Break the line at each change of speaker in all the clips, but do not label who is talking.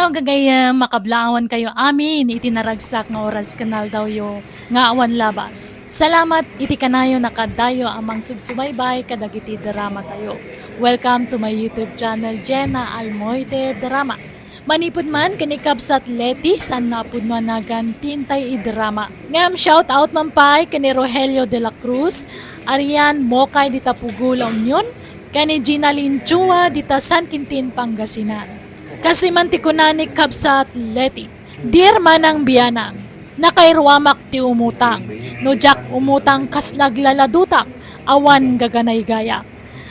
No, gagaya makablawan kayo amin, itinaragsak nga oras kanal daw yo nga awan labas. Salamat, iti kanayo nakadayo amang subsubaybay kadagiti drama tayo. Welcome to my YouTube channel, Jenna Almoite Drama. Manipod man kanikab sa atleti saan napudno nagan tintay i-drama. Ngam shout out mampay kani Rogelio de la Cruz, Arian Mokay dita Pugula Union, kani Gina Linchua dita San Quintin Pangasinan. Kasi mantikunanik kab sa atleti, dir manang biyana, nakairwamak ti umutang, no jak umutang kaslaglaladutak, awan gaganay gaya.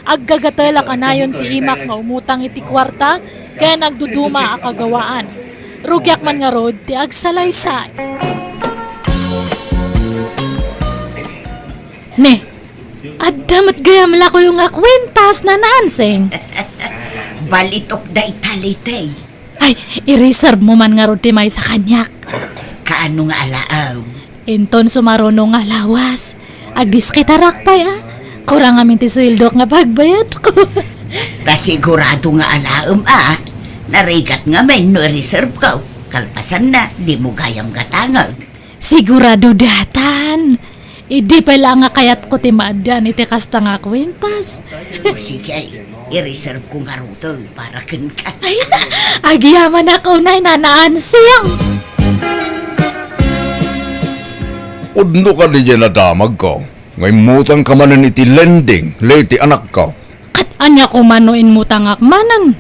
Aggagatela kanayon ti imak nga umutang iti kwarta, kaya nagduduma akagawaan. Rugyak man nga rod ti agsalaysay. Ne, addamat gayam la ko yung akwentas na nanseng.
Balitok da italitay.
Ay, i-reserve mo man nga rod ti may sa kanyak.
Kaano nga alaaw?
Inton sumaruno nga lawas. Agdis kita rakpay Kurang amin ti sweldo nga pagbayad ko.
Basta sigurado nga alaam Narigat nga may no reserve ka. Kalpasan na, di mo gayam gatangag.
Sigurado datan. Idi pa lang nga kayat ko ti maadan iti kasta nga kwentas.
O sige ay, i-reserve ko nga ruto para ken ka.
Ay, agyaman ako na nanaan siyang.
Udno ka di dyan nadamag ko. Ngay mutang ka manan iti lending, leti anak ko.
Kat anya ko manuin mo tangak manan.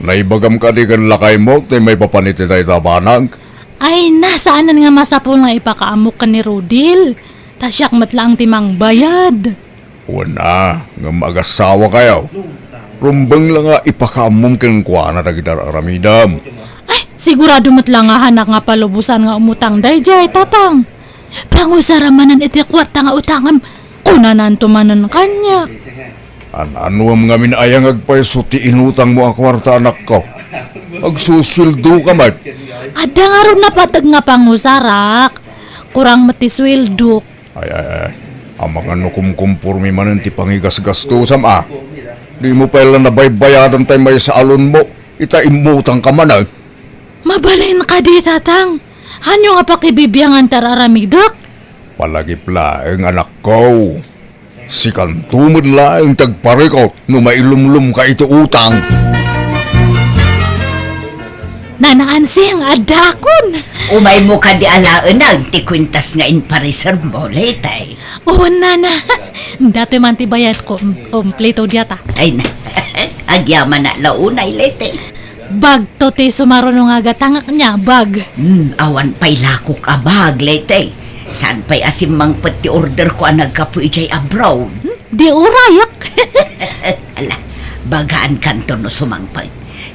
Naibagam ka di kan lakay mo, tay may papaniti tayo tabanag.
Ay, nasaanan nga masapol nga ipakaamok ka ni Rodil. Tasyak matlang timang bayad.
Wala, nga mag-asawa kayo. Rumbang lang nga ipakaamong kinkwana na kita aramidam.
Ay, sigurado matlang nga hanak nga palubusan nga umutang dayjay, tatang. Pangusaramanan iti kwarta nga utangam, kunanan tumanan kanya.
Anuam nga minayang agpaiso ti inutang mo akwarta anak ko. Agsusuldo ka mat.
Ada nga ron napatag nga pangusarak. Kurang matiswildok.
Ay. Ang mga nukumkumpurmi manan ti pangigas-gastusam Di mo pala nabaybayadan tayo may sa alon mo. Ita imutang ka man
Mabalin ka di, tatang. Hanyo nga pakibibiyangan tararamidak?
Palagi plaeng anak ko. Si kantumod laeng tagparikot no mailumlum ka ito utang.
Nanaan siyang adakon.
Umay mo ka di alaan ti kwintas nga in pa-reserve mo, letay.
Oo, nana. Dati man ti bayad ko. Kompleto diyata.
Ay na, agyaman na launay, letay.
Bag to ti sumaruno nga gatangak niya, bag.
Awan pa'y lakok abag, letay. Saan pa'y asimang pati order ko ang nagkapoy jay abroad?
Di urayak.
Ala, bagaan kanto no sumangpag.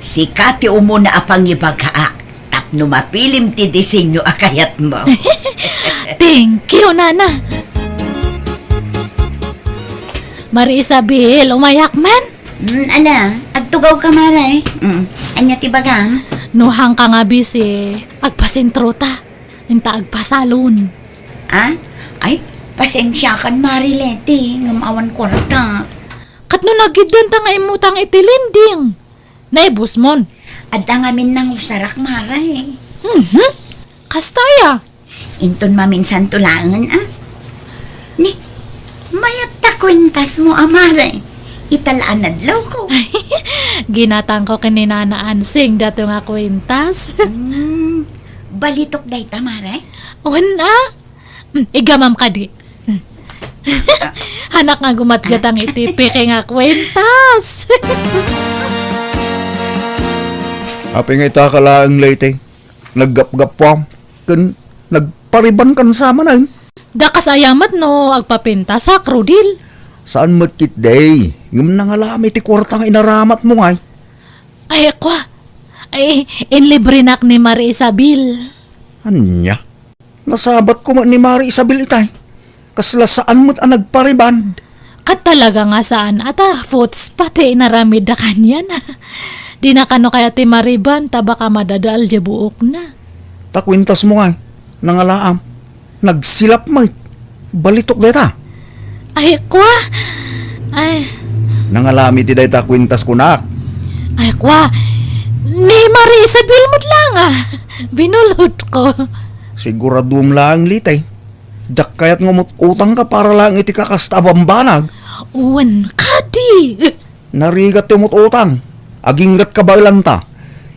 Si Kati umuna apang ibagaak. Tapno mapilim ti disenyo akayat mo.
Thank you, nana. Mari Isabel, umayak man.
Agtugaw ka maray. Anya ti bagang?
Nuhang ka nga bisi. Agpasentro ta. Inta agpasalon.
Ay, pasensya kan Marileti. Ngamawan ko na ta.
Kat no nagidyan ta nga imutang itilinding. Naibus mon.
Adda ngamin nang usarak maray.
Kastaya.
Inton maminsan tulangan Ni, mayat ta kwentas mo amaray. Italaan adlaw ko.
Ginatang ko kaninanaan sing dato nga kwentas.
Balitok day ta maray.
Una. Igamam ka di. Hanak nga gumatgatang itipi kay nga kwentas.
Api nga itakalaan late. Naggap-gapwam. Kan nagpariban kan sama na.
Dakas ayamat no, agpapinta sa krudil.
Saan matkit day? Ngam na nga lami ti kwartang inaramat mo ngay.
Ay, kwa. Ay, inlibrinak ni Marie Isabel.
Anya? Nasabat ko man ni Mari Isabel itay. Kasla saan mo't ang nagpariban?
Kat talaga nga saan ata, foots pati naramid na kanyan. Di na kano kaya ti Mariban, tabaka madadaal di buok na.
Takwintas mo ngay. Nangalaam. Nagsilap mo. Balitok deta.
Ay, kwa. Ay,
Nangalami ti day takwintas kunak.
ay, kwa. Ni Marie Isabel mo't lang Binulot ko.
Siguradum lang litay. Jak kayat ngumot utang ka para lang iti kakastabang banag.
Uwan kadi.
Narigat ti umot utang. Aginggat ka bailanta.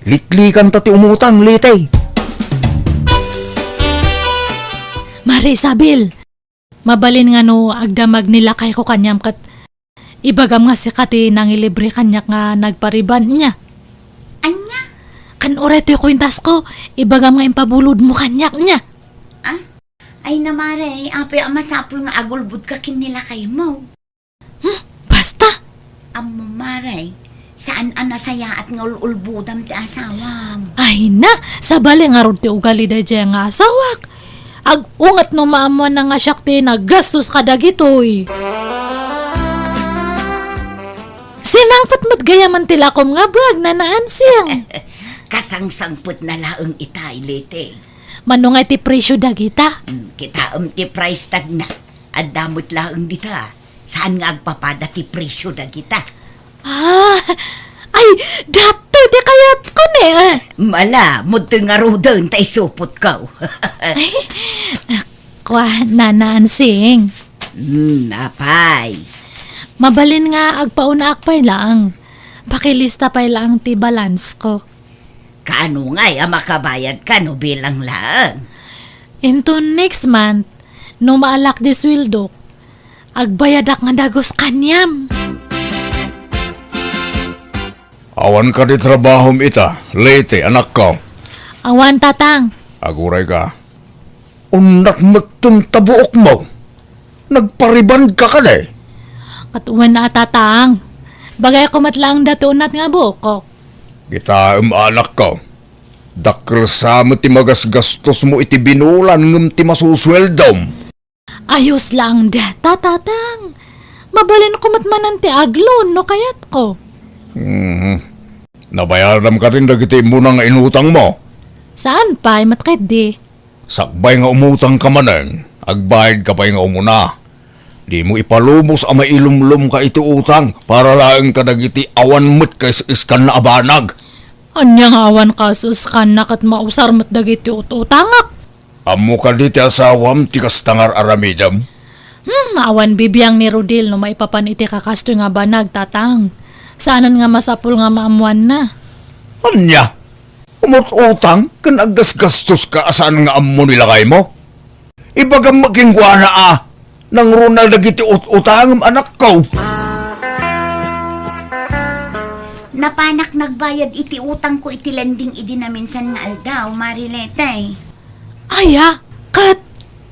Liklikan ta ti umutang litay.
Marie Isabel, mabalin nga no agdamag nila kay ko kanyam kat ibagam nga si Kati nang ilibre kanyak nga nagpariban niya.
Anya?
Kan orete ko yung tas ko, ibagam nga impabulod mo kanyak niya.
Ay namare, apay masapul nga agulbud ka kinila kay mo.
Basta,
Amo maray, saan anasaya at nga ululbudam ti asawam?
ay na, sa bali nga rod ti ugali da dyan nga asawak. Ag-ungat no maamuan na nga syakti na gastos ka dagitoy. Sinangpat mo't gayaman tilakom nga bag na naansiyang.
Kasangsangput na laang itay lete.
Manong ti presyo dagita.
Kita ti price tag na. At damot laang dita. Saan nga agpapada ti presyo da kita?
Ay, dato di kayat ko ne.
Mala, muto nga rudan tay supot ka.
Kwa na naansing.
Apay.
Mabalin nga agpauna akpay lang. Pakilista pay lang ti balance ko.
Kano nga'y makabayad ka no bilang lang?
Into next month, no maalak di sweldo, agbayad ak nga dagos kanyam.
Awan ka di trabahom ita. Lete, anak ko.
Awan tatang,
Aguray ka. Unat magtuntabuok mo. Nagpariban ka ka na.
katuwan na tatang. Bagay ko matlang datunat nga buko.
Kita anak ko. Dakil sa mo ti magasgastos mo iti binulan ngam ti masusweldom.
Ayos lang data tatang. Mabalin ko matmanan ti aglon no kayat ko.
Nabayaran ka rin dagiti mo nga inutang mo.
Saan pa matkit di?
Sakbay nga umutang ka maneng. Agbayad ka pa nga umuna. Di mo ipalumos ang mailumlum ka iti utang para lang ka dagiti awan mo't kay iskan na abanag.
Anyang awan kasus kanak at mausar mo't dagiti utangak.
Amo ka diti asawam ti kastangar aramidam.
Awan bibiyang ni Rodil no maipapan iti kakasto nga banag tatang. Saanan nga masapul nga maamuan na.
Anya? Umot utang kan aggasgastos ka asaan nga ammo nilakay mo? Ibagam magingwa na nang runal dagiti utang anak ko.
Napanak nagbayad iti utang ko iti lending idi na minsan nga aldaw, Mariletay.
Aya, kat,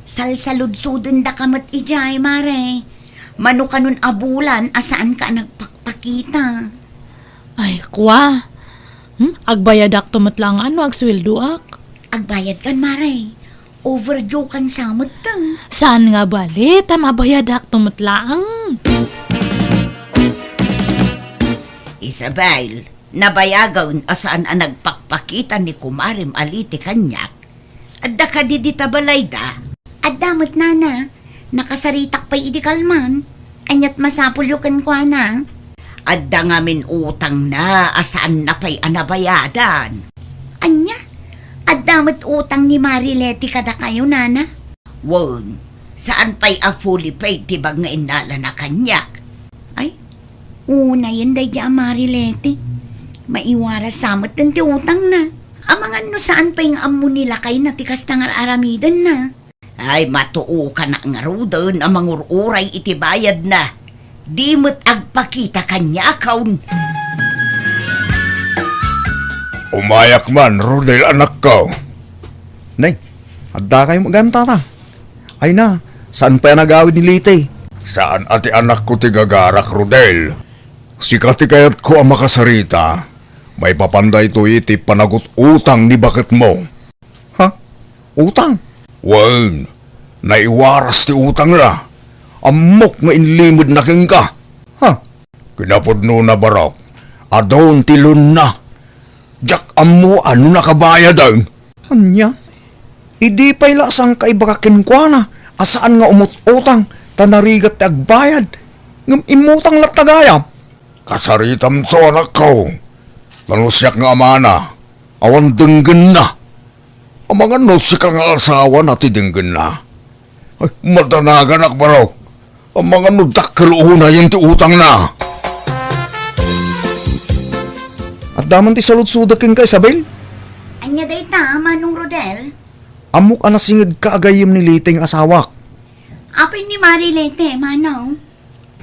Salsaludsudon da kamat ijay, Mare. Mano ka nun abulan, asaan ka nagpakpakita?
ay kwa. Agbayadak tumatlang ano agsweldoak.
Agbayad kan, Mare. Overdue kan samot tang.
Saan nga bali, tamabayadak tumatlang.
Isabel, nabayagaw asaan ang nagpakpakita ni Kumarim Aliti kanyak. Adda ka di balay da. Adamot nana, nakasaritak pa'y idi kalman. Anyat masapulyo kan kwa na. Adda ngamin utang na, asaan na pa'y anabayadan. Anya, adamot utang ni Marileti kada kayo nana. Won, saan pa'y a fully paid tibag nga inala na kanyak. Ay, una yun day di Marileti. Maiwaras samot ng ti utang na. Amangan no saan pa yung amo nila kay natikas tangar aramidan na. Ay, matuo ka na nga rudan ang mangururay itibayad na. Di mo't agpakita kanya akaun.
Umayak man, Rodel anak ko. Nay, adda kayo magayam tata. Ay na, saan pa yan nagawid ni Lite? Saan ati anak ko ti gagarak, Rodel? Sikati kayat ko ang makasarita. May papanday to iti panagot utang ni bakit mo. Ha? Utang? Wan, naiwaras ti utang na. Amok nga inlimod na king ka. Ha? Kinapod no na barok. Adon tilon na. Jak amo ano nakabayad ang? Anya? Idi pa'y lasang kaibakakin kwa na. Asaan nga umut utang. Tanarigat agbayad. Ngam imutang latagaya. Kasaritam to anak ko. Lanusyak nga amana, awan denggen na. Ang mga nusik nga asawa na ti denggen na. Ay, madanagan akbaraw. Ang mga nudakkel una yung ti utang na. At daman ti saludsudakin ka, Isabel?
Anya day ta, Manong Rodel?
Amok anasingid ka agayim ni Liting asawak.
Apay ni Marilete, Manong?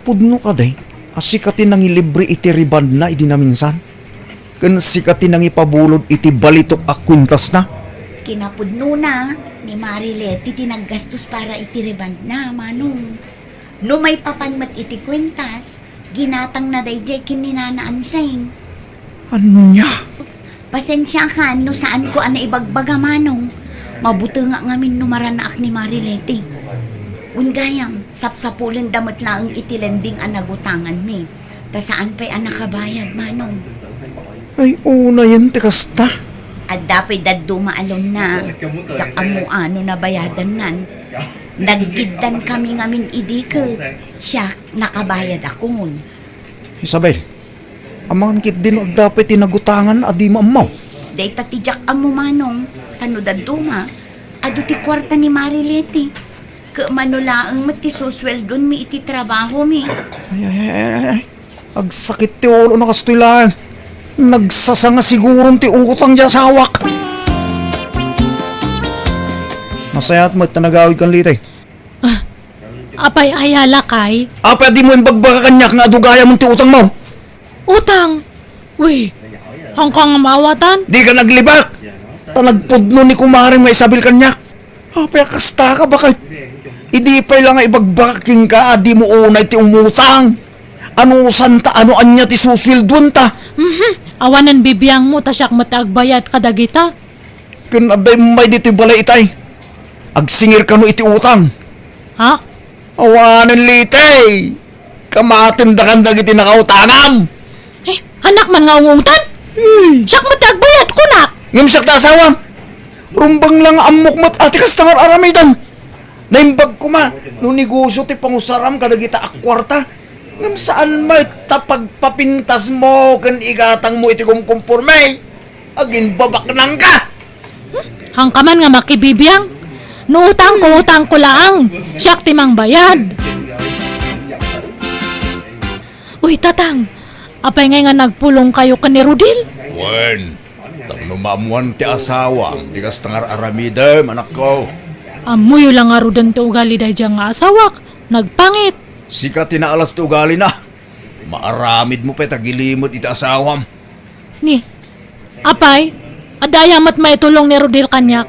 Pudno ka day, asikatin nang ilibre iti riband na idi na minsan. Kan sikatin nang ipabulod iti balitok akwintas na.
Kinapudno na ni Marilete tinaggastos para itiriband na, Manong. No may papanmat iti kwentas, ginatang na dayjay kininanaansing.
Ano niya?
Pasensya ka no saan ko ana ibagbaga, Manong. Mabuti nga ngamin numaranaak ni Marilete. Ungayam, sapsapulan damat lang itilending ang nagutangan mi. Ta saan pa'y ang nakabayad, Manong?
Ay, una yan, tikasta.
At dapat daduma alon na. Tsak amo ano na bayadan nan. Naggidan kami ngamin idikot. Siya nakabayad akon.
Isabel, amang kit din o dapat tinagutangan adi mo.
Day tatijak amo, Manong. Tano daduma. Ado ti kwarta ni Marilete. Ka manulaang matisusweldon mi iti trabaho mi.
Ay. Agsakit ti ulo na kastilaan. Nagsasanga siguro ti utang di asawak. Masayat mo tanagawid kan Litay.
Apay ayala kay?
Apa di mo yung bagbaka kanyak nga adugaya mo ti utang mo?
Utang! Uy, hangkang mawatan?
Di ka naglibak. Talagpudno ni kumaring nga Isabel kanyak. Apa kasta ka bakit? Idi pa lang nga ibagbaking ka, di mo unay ti umutang. Ano santa, ano anya ti suswildon ta?
Awanan bibiyang mo, tasyak matagbayad kadagita.
Kun aday may diti balay itay. Agsingir ka no iti utang.
Ha?
Awanan litay. Kamatindakan dagiti nakautanam.
Eh, anak man nga ungutan? Siyak matagbayad ko na!
Ngimsak ta asawa. Rumbang lang amok mat ati kastangar aramidan. Naimbag ko ma, no negosyo ti pangusaram kadagita akwarta. Ngam saan may tapagpapintas mo kan igatang mo iti kumkumpurme. Agin babak nang ka.
Hangkaman nga makibibiyang. No utang ko lang. Siyak timang bayad. Uy, tatang. Apay ngay nga nagpulong kayo ka ni Rudil?
Wen, tang numamuan ti asawa, di kastangar aramidem, anak ko.
Amuyo lang nga rudan to ugali dahi diyang nga asawak. Nagpangit.
Sika tinaalas ti ugali na. Maaramid mo pa tagilimot iti asawam.
Ni, apay, adayamat maitulong ni Rudil kanyak.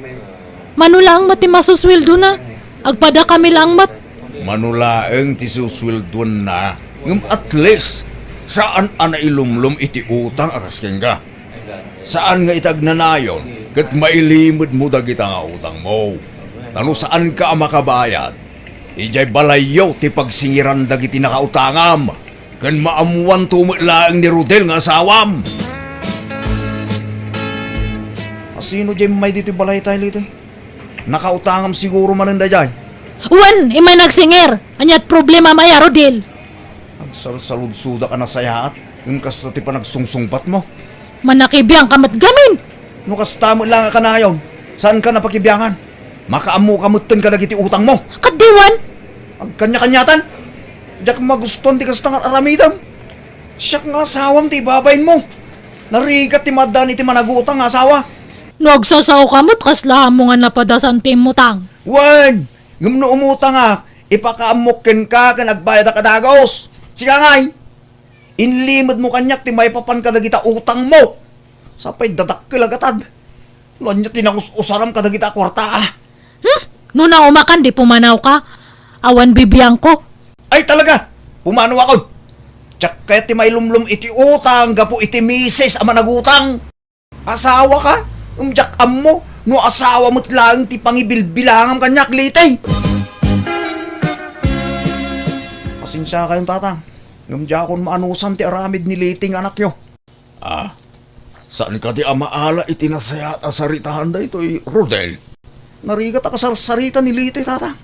Manulang mati masuswildo na. Agpada kami lang mat.
Manulaeng ti suswildon na. Ngam at least, saan ana ilumlum iti utang akas ka? Saan nga itagnanayon, kat mailimod mo dagita nga utang mo. Tano saan ka makabayad? Ijay balayaw ti pagsingiran dagiti nakautangam. Kan maamuan tumilaang ni Rodel nga asawam. Asino jay may dito balay tayo lito? Nakautangam siguro mananda jay.
Wan, imay nagsingir. Anyat problema maya, Rodil.
Agsalsaludsuda ka na sayaat. Yung kasta ti pa nagsungsungpat mo.
Manakibiyang kamat gamin.
No kasta mo lang ka na ngayon. Saan ka napakibiyangan? Makaamu-kamutan ka lagi ti utang mo.
Kadiwan.
Agkanya-kanyatan. Diyak maguston ti kastangar aramidam. Siyak nga asawam ti babayin mo. Narigat ti madan iti managutang nga asawa.
Nagsasaw kamot kasla mo nga napadasan ti mutang.
Wan! Ngam no umutang nga, ipakaamukin ka ka nagbayad ka kadagos. Sika ngay! Inlimod mo kanyak ti may papan ka dagita utang mo. Sapay dadak kilagatad. Lanya tinangus-usaram ka dagita kwarta ah.
No na umakan di pumanaw ka. Awan bibiyang ko.
Ay talaga! Pumano ako! Tsak kaya ti may lumlum iti utang, gapo iti mises ama nagutang. Asawa ka? Umjak mo, no asawa mo't lang ti pangibilbilangam kanyak litay. Pasensya kayong tatang. Ngamdya akong maanusan ti aramid ni liting anak yo. Ah, saan ka ti amaala itinasayat asaritahan da ito'y Rodel? Narigat akasarsarita ni litay tatang.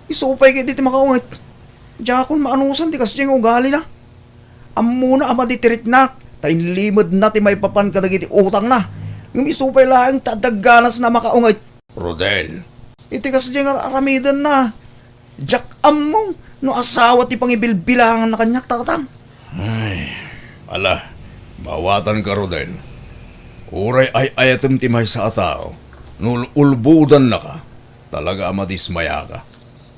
Isupay kayo diti makaungit. Diya akong maanusan ti kasyang ugali na. Amuna ama ditirik na. Tainlimod na ti may papan kadagiti utang na. Ngumisupay lang tadaganas na makaungay. Rodel, iti kas di nga aramidan na. Jack among no asawa ti pangibilbilangan na kanyak tatang. Ay, ala, mawatan ka Rodel. Uray ay ayatem ti may sa atao. Nululbudan na ka. Talaga amadismaya ka.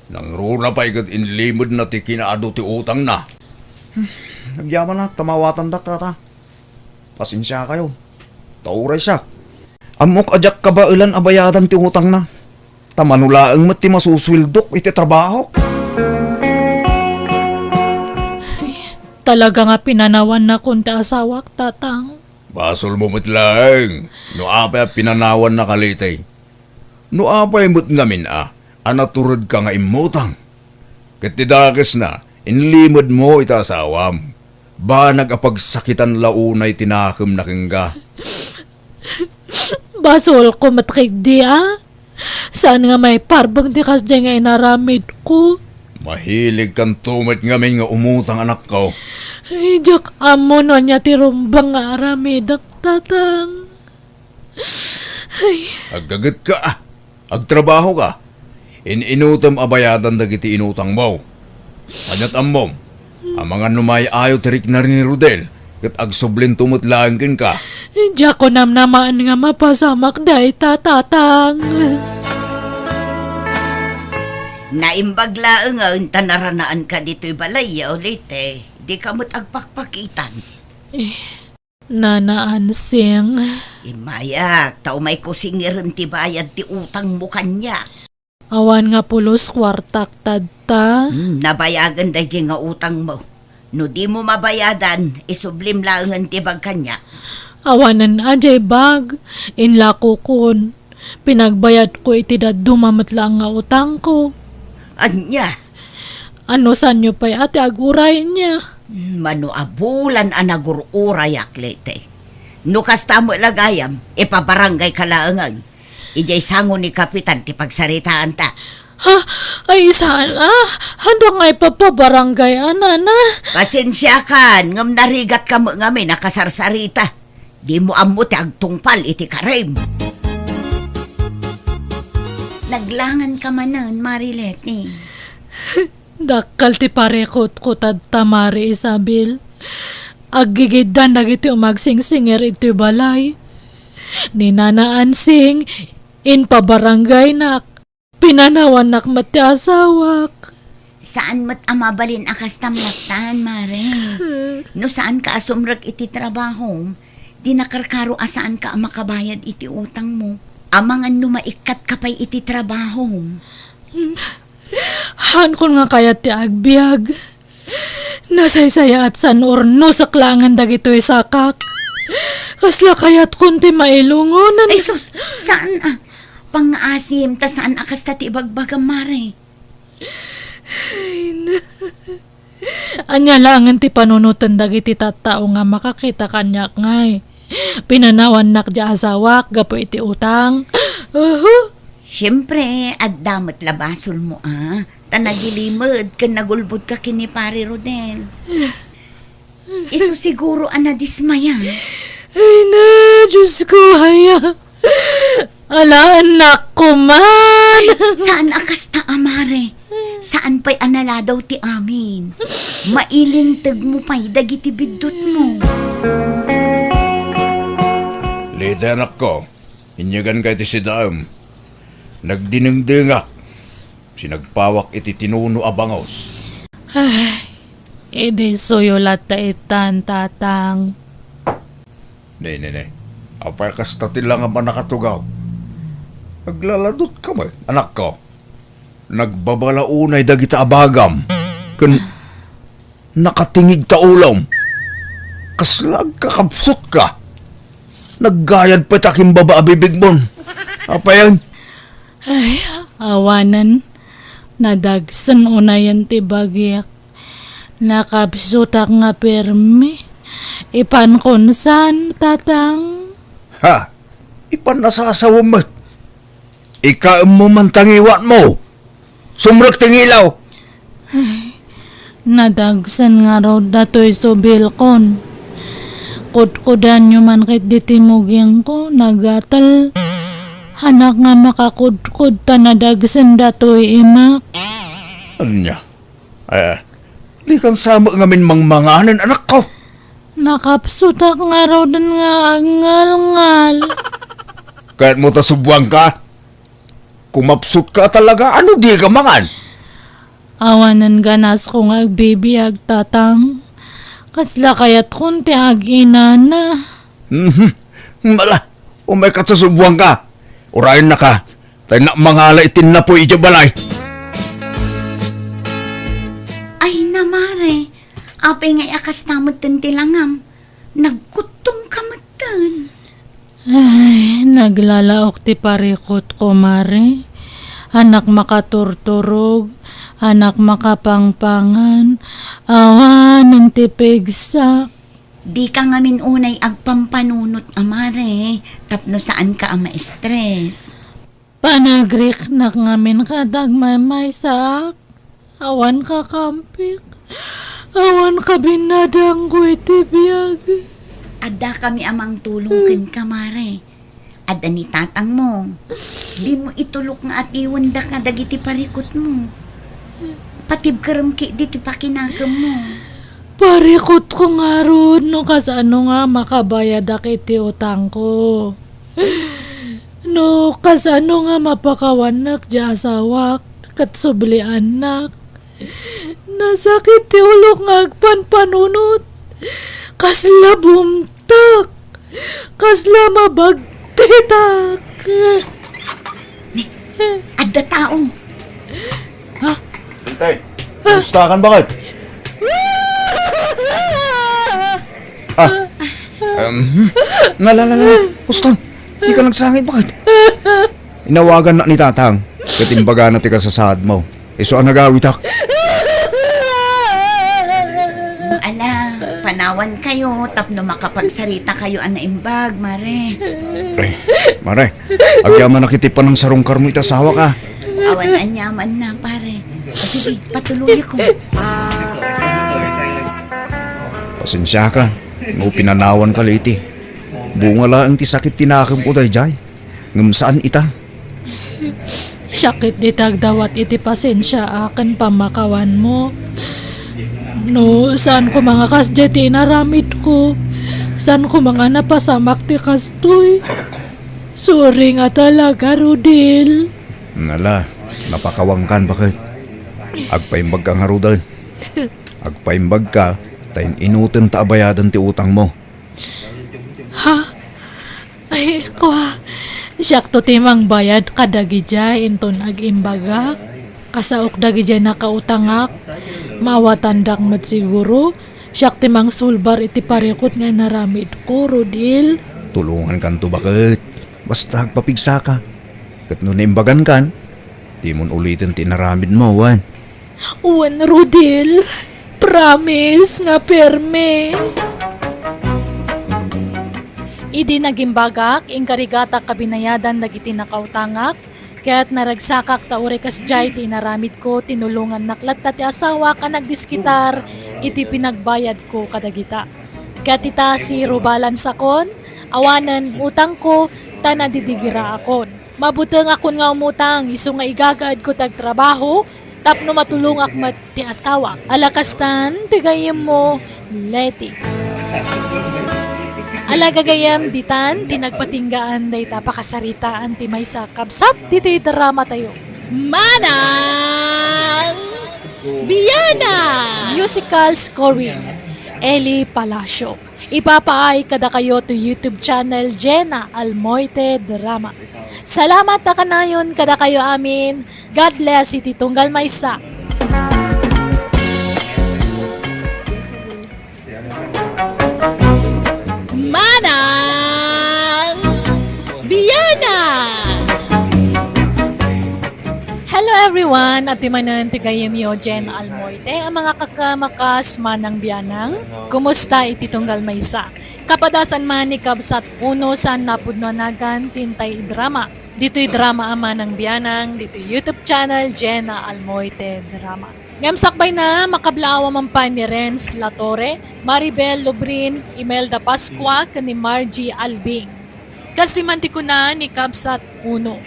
Nang runa pa ikat inlimod na ti kinaado ti utang na. Nagyaman na, tamawatan da tata. Pasensya kayo. Tauray siya. Amok ajak ka ba ilan abayadan ti utang na? Tamanulaang mat ti masuswildok iti trabaho.
Talaga nga pinanawan na kun ti asawak, tatang.
Basol mo lang. No apay pinanawan na kalitay. No apay mo't ngamin anaturod ka nga imutang. Katidakis na, inlimod mo ita asawam. Ba nagapagsakitan launay tinakam na kingga.
Basol ko matkig di Saan nga may parbang di kas di nga inaramid ko?
Mahilig kang tumat ngamin nga umutang anak ko.
Ay, jak amo no niya ti rumbang nga aramid at tatang.
Aggagat ka agtrabaho ka. Inutam abayadan dagiti inutang mo. Kanyat amom, ang mga numay ayo tirik na rin ni Rodel, kat agsublin tumutlaangkin ka.
Jak ko namnamaan nga mapasamak dahi tatang.
Naimbagla nga unta naranaan ka dito'y balay ulit Di ka mo't agpakpakitan.
Nanaansing.
Imayak, tao may kusingirin ti bayad ti utang mo kanya.
Awan nga pulos kwartak tadta.
Nabayagan da nga utang mo. No di mo mabayadan, isublim lang ang tibag kanya.
Awanan ajay bag. Inlako kun. Pinagbayad ko iti dumamat lang nga utang ko.
Anya,
Ano sanyo pa'y ate aguray niya?
mano abulan anagururayak lete. No kasta mo lagayam, ipabarangay kalaangan. Ijay sango ni Kapitan ti pagsaritaan ta.
Ha? Ay sana? Handa nga ipapabarangay anana?
Pasensya kan, ngam narigat ka mo ngami nakasarsarita. Di mo amo ti agtungpal iti karem. Naglangan ka manan, Marilete.
Dakal ti parekot ko tadta Mari Isabel. Aggigidan dagiti umagsingsingir iti balay. Ni nanaansing in pabarangay nak. Pinanawan nak mati asawak.
Saan mo't amabalin akas tamlaktan, Mare? No saan ka asumrag iti trabaho? Di nakarkaro asaan ka makabayad iti utang mo. Amangan numaikat ka pa'y iti trabaho.
Han kun nga kaya ti agbiag. Nasaysaya at san orno sa klangan dagito'y sakak. Kasla kayat kun ti mailungonan.
Ay sus, saan Pang-asim, ta saan akas ta ti ibagbagang, Mare?
Anya langan ti panunutan dagiti tattao nga makakita kanyak ngay. Pinanawan nak di asawak, gapo iti utang.
Siyempre, addamot labasol mo, Tanagilimod, kan nagulbod ka kini Pare Rodel. Iso siguro anadismaya.
Ay na, Diyos ko, haya. Ala, anak ko man.
Saan akas ta, Mare? Saan pa'y anala daw ti amin? Mailintag mo pa'y dagiti bidot mo.
Lida anak ko, inyagan kay ti si Daam. Nagdinengdengak. Sinagpawak iti tinuno abangos.
Ede soyo lata itan, tatang.
Ne. Apay kastatin lang ang manakatugaw. Naglaladot ka mo, anak ko. Nagbabalaunay dagita abagam. Nakatingig ta ulam. Kaslag kakapsot ka. Naggayad pa taking baba abibig mon. Apayan?
Ay, awanan. Nadagsan unayan ti bagyak. Nakapsutak nga permi. Ipan konsan, tatang.
Ha? Ipan nasasawa mo. Ika mo man tangiwan mo. Sumrek tingilaw.
Nadagsan nga raw dato'y subilkon. Kudkudan nyo man kit ditimugyan ko, nagatal. Hanak nga makakudkud tanadagsan datoy imak.
Ano niya? Di kang sama ngamin mangmanganan, anak ko.
Nakapsutak nga raw dan nga angal-ngal.
Kahit mo tasubwang ka, kumapsut ka talaga, ano di ka mangan?
Awanan ganas ko nga agbibiyag tatang. Kasla kayat kunti agina na.
Mala, umay ka tasubwang ka. Urayan na ka, tayo na mangala itin na po balay.
Ay namare, apay ngay akas tamad tilangam. Nagkutong kamatan.
Ay, naglalaok ti parikot ko, Mare. Anak makaturturog, anak makapangpangan, awanan ti pigsak.
Di ka ngamin unay agpampanunot amare, tapno saan ka ang ma-stress.
Panagrik na ngamin kadag mamay sak. Awan ka kampik, awan ka binadang ko iti biyag.
Ada kami amang tulungkin ka, mare. Ada ni tatang mo. Di mo itulok nga at iwanda ka dagiti parikot mo. Patib karam ki di ti pakinagam mo.
Parikot ko nga ron, no kasano nga makabayad iti utang ko. No kasano nga mapakawanak di asawak, kat subli anak. Nasakit ti ulok nga agpanpanunot. Kasla bumtak, kasla mabagtitak.
Ada tao.
Tay, gustakan bakit? Ngalala, Uston, di ka nagsangit bakit? Inawagan na ni tatang, katimbaga na ti ka sa sahad mo. Iso ang nagawitak.
Ala, panawan kayo, tapno makapagsarita kayo ang naimbag, mare.
Ay, mare, agyaman nakitipan ng sarong karmo itasawa ka.
Awan anyaman na, pare. Sige, patuloy ko.
Pasensya ka, no pinanawan ka liti. Bunga lang ti sakit tinakam ko dayjay. Ngam saan ita?
Sakit di tagdawat iti pasensya akin pamakawan mo. No, saan ko mga kasya tinaramid ko? Saan ko mga napasamak ti kastoy? Sorry nga talaga, Rudil.
Ngala, napakawangkan bakit? Agpaimbag ka nga rudan. Agpaimbag ka, tayin inutin ta abayadan ti utang mo.
Ha? Ay, kwa. Siyakto timang bayad kadagi dya inton ag-imbaga. Kasaok dagi dya nakautangak. Mawatandak mat siguro. Siyak timang sulbar iti parikot nga naramid ko, Rodil.
Tulungan kan to bakit? Basta agpapigsa ka. Kat nun imbagan kan, di mon ulitin tinaramid mo, wan.
Uwan, Rodil. Promise nga perme. Idi nagimbagak, inkarigata kabinayadan dagiti nakautangak, kaya't naragsakak taure kas jay tinaramid ko, tinulungan naklat ti asawa ka nagdiskitar, iti pinagbayad ko kadagita. Kaya't ita si rubalan sakon, awanan utang ko, tanadidigira akon. Mabutang akon nga umutang, iso nga igagaad ko tagtrabaho, tapno matulong akmat ti asawa. Alakastan, tigayim mo, Leti. Alagagayam ditan, tinagpatinggaan day tapakasaritaan ti may sakabsat, diti drama tayo. Manang Biyana! Musical scoring, Eli Palacio. Ipapaay kada kayo to YouTube channel Jenna Almoite Drama. Salamat na kanayon kada kayo amin. God bless iti tunggal maysa. Manang Biyana! Hello everyone! At timanan tigayim yo Jen Almoite, ang mga kakamakas manang biyanang. Kumusta iti tunggal maysa? Kapadasan man ni kabsat uno san napudnonagan tintay drama. Dito'y drama ama ng biyanang, dito YouTube channel Jenna Almoite Drama. Ngamsakbay na makablawa man pa ni Renz Latore, Maribel Lubrin, Imelda Pascua, ni Margie Albing. Kastimanti ko na ni Kabsat Uno.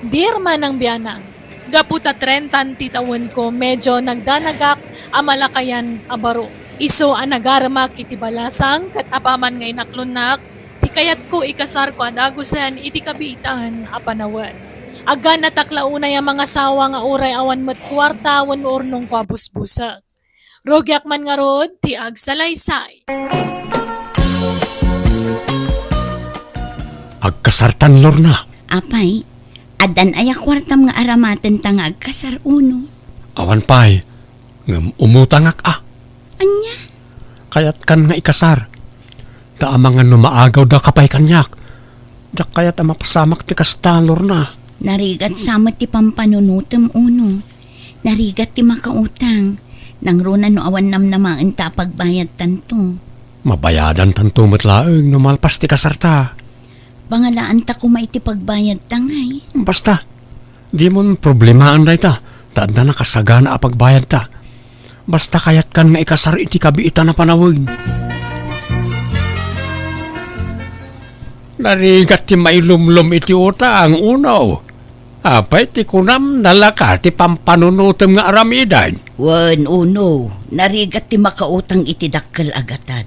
Dirma ng biyanang. Gaputa 30 titawan ko medyo nagdanagak amalakayan abaro. Iso ang nagaramak iti balasang kat apaman ngay naklunak, ti kayat ko ikasar ko adagusan iti kabitan apanawan. Aga nataklaunay ang mga sawa nga uray awan mat kwarta wan urnong kwabusbusak. Rogyak man nga rod, ti agsalaysay.
Agkasartan, Lorna.
Apay, adan aya kwartam nga aramaten tang agkasar uno.
Awan pa'y, ngam umutangak
Anya?
Kayat kan nga ikasar. Taamangan no maagaw da kapay kanyak. Da kayat ang mapasamak ti kasta, Lorna.
Narigat samat ti pampanunutem uno. Narigat ti makautang. Nang runa no awan namnamaan ta pagbayad tanto.
Mabayadan tanto matlaeng no malpas ti kasarta.
Pangalaan ta kumay ti pagbayad tangay.
Basta, di mo problemahan da ita. Taanda na kasagana a pagbayad ta. Basta kayat kan nga ikasar iti kabiita na panawin. Narigat ti mailumlum iti utang unaw. Apay ti kunam nalaka ti pampanunutem nga aramidan.
Wan uno, narigat ti makautang iti dakkel agatad.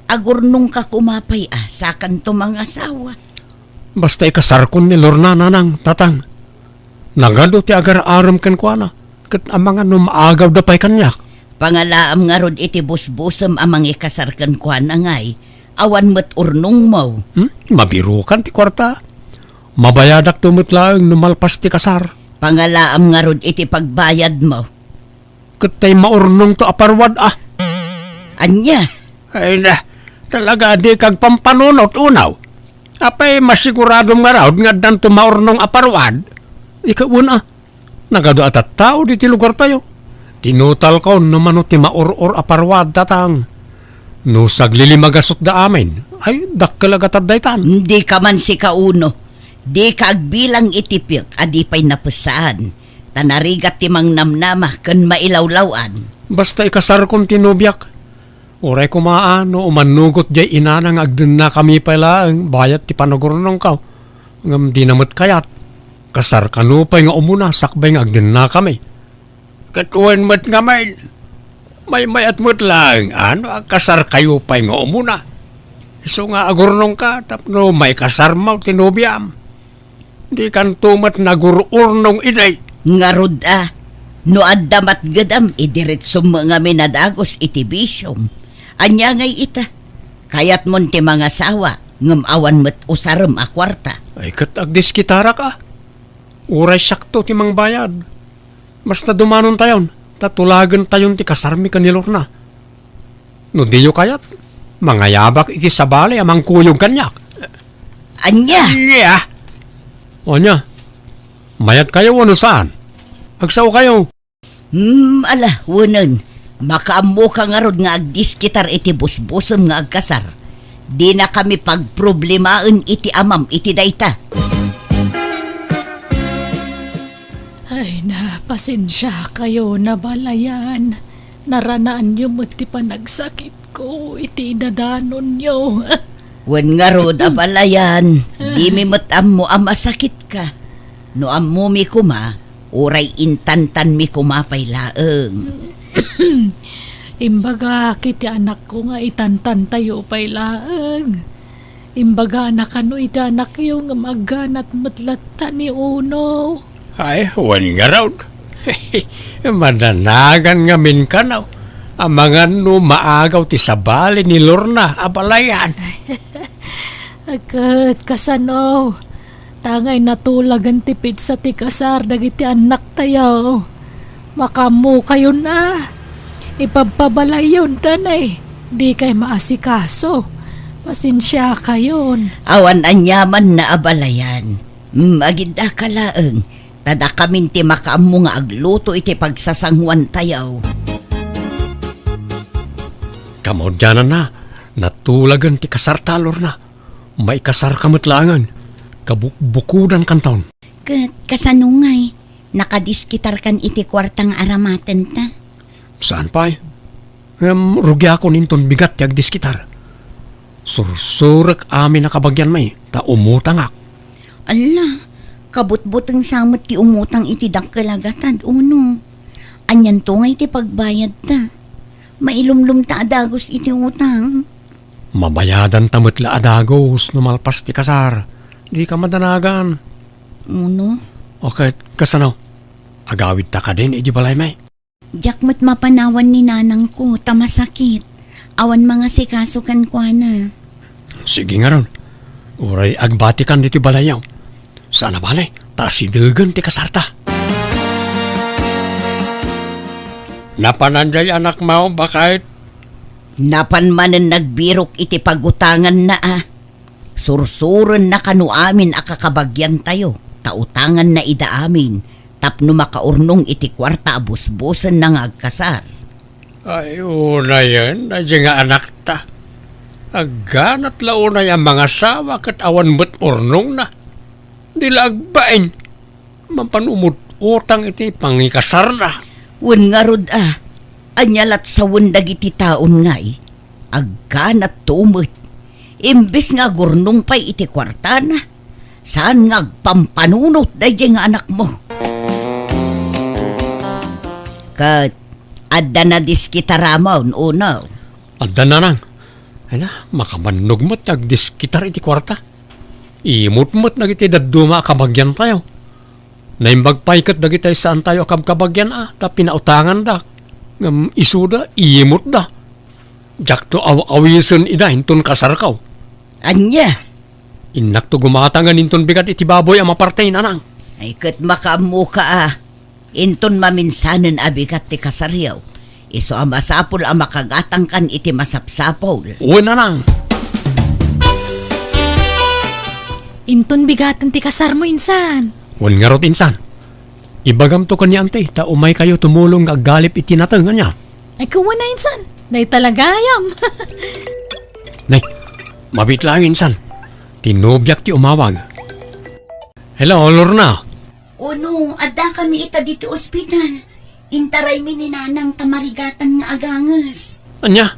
Agurnong ka kumapay sakan to mga asawa.
Basta ikasar kon ni Lorna nanang tatang. Nagado ti agar aram ken kuana. Ket amanga no maagaw da pay kanyak.
Pangalaam nga rod iti busbusem amang ikasarkan kwa na ngay. Awan met urnong mo.
Mabirukan ti kwarta. Mabayadak tumutlaeng no malpas ti kasar.
Pangalaam nga rod iti pagbayad mo.
Ket tay maurnong to aparwad
Anya?
Ay na, talaga di kag pampanunot unaw. Apay masiguradong nga raw nga dan tumaurnong aparwad. Ikauna, nagado atat tao di ti lugar tayo. Tinutal ko naman ti mauror aparwad tatang. No saglilimagasot da amin, ay dakkalagatad daytan.
Hindi ka man si kauno. Di ka agbilang itipik adi pa'y napusaan. Tanarigat ti mang namnama kan mailawlawan.
Basta ikasar kong tinubyak. Uray kumaano, umanugot jay inanang agdun na kami pala ang bayat ti panagurnong ka. Ngam di namat kayat. Kasar kanupay nga umuna, sakbay nga agdun na kami. Katuan mat nga may at mat lang, kasar kayo pa'y nga umuna. So nga agurnong ka, tapno may kasar mo, tinubiyam. Di kan tumat nagururnong inay.
Ngarod no addamat gadam idiretso mga minadagos iti bisyom. Anya ngay ita. Kayat mon ti mga sawa, ngam awan met usarem a kwarta.
Ay kat agdis kitara ka. Uray sakto ti mang bayad. Basta dumanon tayon, tatulagan tayon ti kasarmi kanilor na. No diyo kayat, mangayabak iti sabali amang kuyog kanyak.
Anya?
Yeah. O nya, mayat kayo ano saan? Agsaw kayo.
Ala, wunan. Makaammo ka nga rod nga agdiskitar iti busbusem nga agkasar. Di na kami pagproblemaen iti amam iti dayta.
Ay na, pasensya kayo na balayan. Naranaan niyo mo ti panagsakit ko, iti dadanon niyo.
Wen nga rod abalayan, di mi matam mo amasakit ka. No ammo mi kuma, uray intantan mi kumapay laeng.
Imbaga, kiti anak ko nga itantan tayo pay laeng. Imbaga, anak ano iti anak yung maganat matlata ni Uno.
Ay, wan nga raw. Mananagan nga min ka na. Amangan no maagaw ti sabali ni Lorna, abalayan.
Agad, kasano. Tangay natulagan tipid sa ti kasar, dagiti anak tayo. Makamu kayo na. Ipagpabalay yun, tanay. Di kay maasikaso. Pasensya kayon.
Awan anyaman na abalayan. Agida ka laeng. Tada kamin ti makaammo nga agluto iti pagsasangwan tayaw.
Kamodyanan na, natulagan ti kasar talor na. May kasar kamatlangan. Kabukbukudan kantaon.
Kasanungay, nakadiskitar kan iti kwartang aramaten ta.
Saan pa rugi ako ninton bigat yag diskitar. Sursurak amin nakabagyan may, ta umutangak.
Ala, kabut-butang samot ti umutang iti dakkalagatan, uno. Anyan to nga iti pagbayad ta. Mailumlum ta adagos iti utang.
Mabayadan tamatla adagos numalpas ti kasar. Di ka madanagan.
Uno,
Okay, kasano? Agawid ta ka din, iji balay may.
jakmat mapanawan ni nanang ko, tamasakit. Awan mga sikasukan ko na.
Sige nga ron. Uray agbatikan diti balayaw. Sana balay, ta sidegan ti kasarta. Napananjay anak mo, bakit?
Napanmanan nagbirok iti pagutangan na Sursuron na kanu amin akakabagyan tayo. Tautangan na ida amin. Tapno makaurnong iti kwarta abusbusan na nga agkasar.
Ay, una yan, nadya nga anak ta. Agganat launa yung mga sawa kat awan mo't urnong na. Dila agbain. Mampanumot utang iti pangikasar na.
Wen nga rod anyalat sa wendag iti taon nga agkanat tumot. Imbis nga gurnong pa'y iti kwarta na. Saan nga agpampanunot dahi nga anak mo? Kat, adda na diskitaramaw, unaw.
Adda na nang. Ay na, makamannog mo't yagdiskitar iti kwarta. Imut-mut na iti daduma kabagyan tayo. Naimbagpaikat na kita saan tayo kabagyan ta pinautangan da. Ngam isuda, imut da. Jak to awisan ida, hinton kasarkaw.
Anya?
Inak to gumatangan hinton bigat iti baboy ang mapartay na nang.
Ay kat makamu ka Inton maminsanan abigat ti kasaryaw. Iso ang masapol ang makagatang kan iti masapsapol.
Uwi na nang.
Inton bigatan ti kasar mo insan.
Uwi nga rot insan. Ibagam to kanya ante, ta umay kayo tumulong aggalip iti natangan niya.
Ay kuwan na insan. Day talagayam.
Nay, mabit lang insan. Tinubyak ti umawag. Hello, Lorna.
Uno, adda kami ita dito ospital. Intaray mi ni nanang tamarigatan nga agangas.
Anya?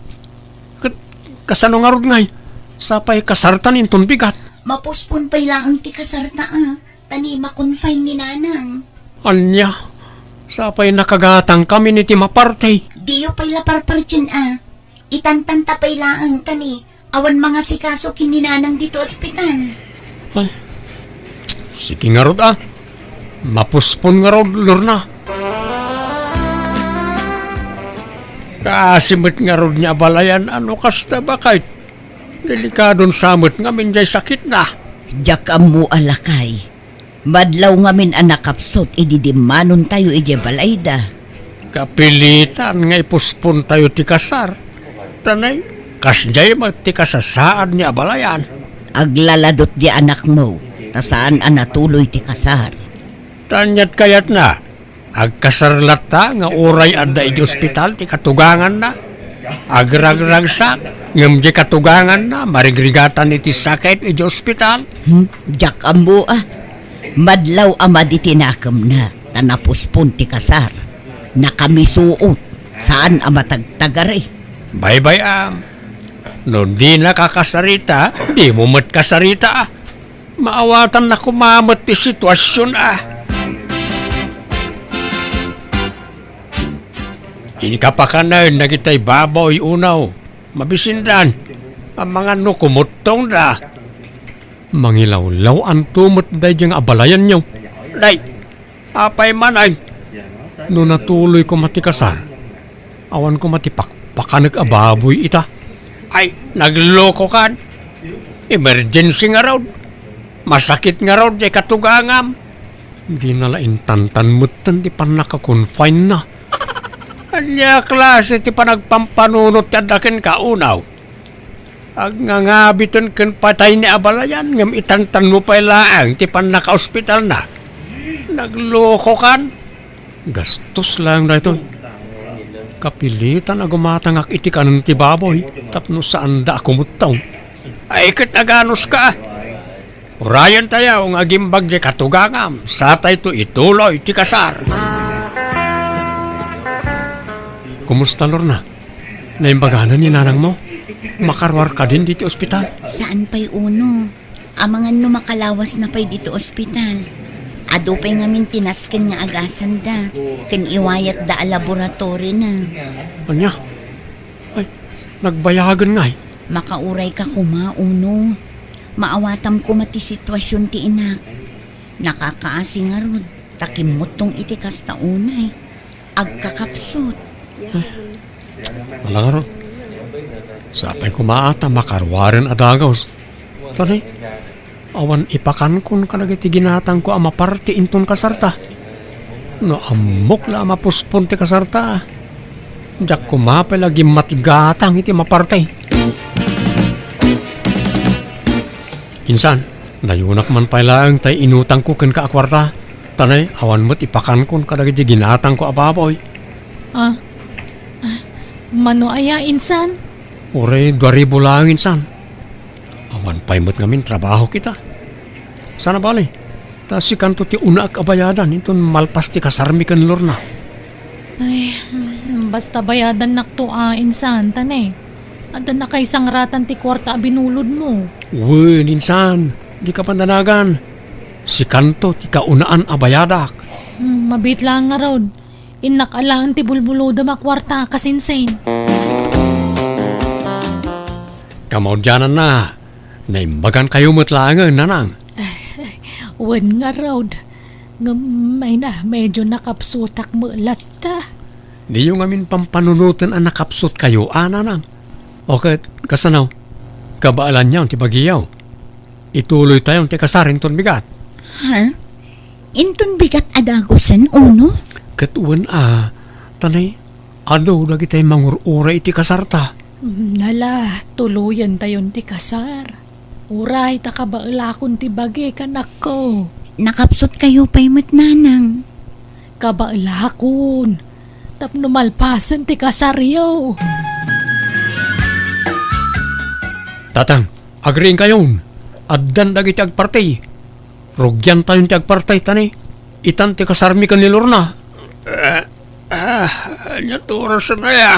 Kasano nga rod ngay? Sapay kasartan inton bigat.
Mapuspon pa'y laang ti kasarta Tani makonfine ni nanang.
Anya? Sapay nakagatang kami ni ti mapartay.
Diyo pa'y laparpartin Itantanta pa'y laang tani. Awan mga sikaso kin ni nanang dito ospital.
Ay, sige nga rod Mapuspon nga rod, Lorna. Kasimit nga rod niya balayan, ano kasta bakit? Delikadon samot nga minjay sakit na.
Jak amu alakay. Madlaw ngamin anak kapsot ididimanon tayo ije balayda.
Kapilitan nga ipuspon tayo ti kasar. Tanay, kasjay ti kasasaan niya balayan.
Aglaladot di anak mo. Tasaan natuloy ti kasar.
Tanyat kayat na. Agkasarlat ta nga oray adda iti ospital ti katugangan na. Agragragsak ngem di katugangan na marigrigatan iti sakit iti ospital.
Jak amu Madlaw ama di tinakam na. Tanapuspon ti kasar. Nakamisuot. Saan ama tagtagari?
Bye-bye No di nakakasarita, di mo mat kasarita Maawatan na kumamat ti sitwasyon Inikapakanan na kita'y baboy unaw. Mabisindan. Ang mga nukumutong na. Mangilawlaw ang tumot day diyang abalayan niyo. Day, apay manay. No natuloy ko matikasar. Awan ko matipakpakanag ababoy ita. Ay, nagloko kan. Emergency nga raw. Masakit nga raw di katugangam. Hindi nalain tantan-mutan di pa nakakonfine na. Kanya klase ti panagpampanunot yadakin kaunaw. Ag nga ngabiton ken patay ni abalayan ngam itantan mo pa ilaang ti pan naka-ospital na. Nagloko kan. Gastos lang na ito. Kapilitan na gumatangak iti kanon ti baboy tapno saan da akumutaw. Ay ket aganos ka. Urayan tayo ang agimbag di katugangam. Sa tayo ituloy ti kasar. kumusta Lorna? Naimbaganan ni nanang mo? Makarwar ka din dito ospital?
Saan pa'y uno? Amangan no makalawas na pa'y dito ospital. Ado pa'y ngamin tinasken nga agasan da. Ken iwayat da a laboratory na.
Anya? Ay, nagbayagan nga eh.
Makauray ka kuma, uno. Maawatam ko mati sitwasyon ti inak. Nakakaasi nga rod. Takimot tong itikas ta unay. Agkakapsot.
Wala nga ron. Sapay kumaata makarwarin adagaws. Tanay, awan ipakan kon kadagiti ginatang ko ama parti inton kasarta. No amok la mapuspon ti kasarta. Diyak kumapay lagi matgatang iti mapartay. Insan, nayunak man pala ang tay inutang ko ken kaakwarta. Tanay, awan mo't ipakan kon kadagiti ginatang ko ababoy.
Mano aya insan?
Ure, 2,000 lang insan. Awan pa'y mo't ngamin trabaho kita. Sana bali. Ta si kanto ti una ak abayadan. Iton malpas ti kasarmi kan Lorna.
Ay, basta bayadan nakto insan, tanay. Ada na kay sangratan ti kwarta binulod mo.
Uy, insan. Di ka pandanagan. Si kanto ti kaunaan abayadak.
Mabit lang nga raw. Inakalaan ti bulbulo da makwarta kasinsin.
Kamaudyanan na. Naimbagan kayo mo't langan, nanang.
Wan nga raw. May na, medyo nakapsutak mo lata.
Di yung amin pampanunutan ang nakapsot kayo, nanang. Okay, kasanaw. Kabaalan niya ang tibagiyaw. Ituloy tayong tikasarin ton bigat.
Ha? Inton bigat adagosan, uno?
Katuan tanay, ado lagi tayo mangurura iti kasarta.
Nala, tuluyan tayon ti kasar. Uray, takabailakon ti bagi kanak ko.
Nakapsot kayo pa'y matnanang.
Kabailakon. Tapno malpasan ti kasaryo.
Tatang, agreeing kayon. Addan dagi ti agpartay. Rugyan tayon ti agpartay, tanay. Itan ti kasarmi kan ni Lorna. Nyaturas na ya.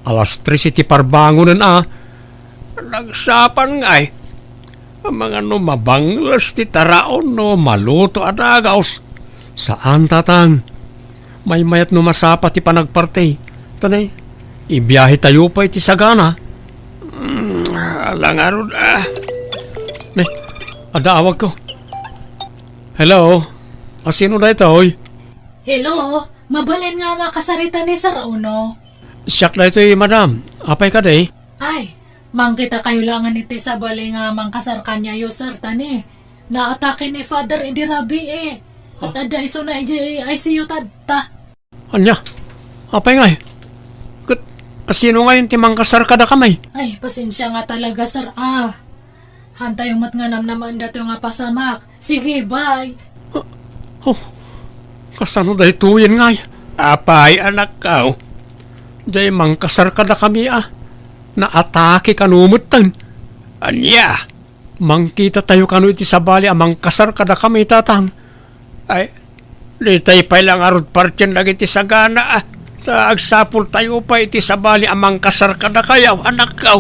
Alas 3 iti parbangonan Nagsapan nga eh. Ang mga no mabanglas ti taraon no maluto adagaos. Saan tatang? May mayat no masapa ti panagpartay. Tanay, ibiyahe tayo pa iti sagana. Alangarod adaawag ko. Hello? Sino na ito, oy?
Hello, mabalin nga makasarita ni Sir Uno.
Siyak na ito madam. Apay ka day?
Ay, mangkita kayo langan iti sa bali nga mangkasar kanya yo sir tani. Naatake ni Father Idirabi At ada iso na ICU tadta.
Anya? Apay nga eh. Sino ngayon ti mangkasar kada kamay?
Ay, pasensya nga talaga sir Hantay umat nga namnaman dato nga pasamak. Sige, bye.
Kasano dahi tuyin nga eh. Apay anak ka. Diyay mangkasar kada kami Naatake kanumutan. Anya? Mangkita tayo kanu iti sabali amang kasar kada kami tatang. Ay, litay pa lang arod partyan lagi iti sagana Agsapul tayo pa iti sabali amang kasar kada kayaw, anak kaw.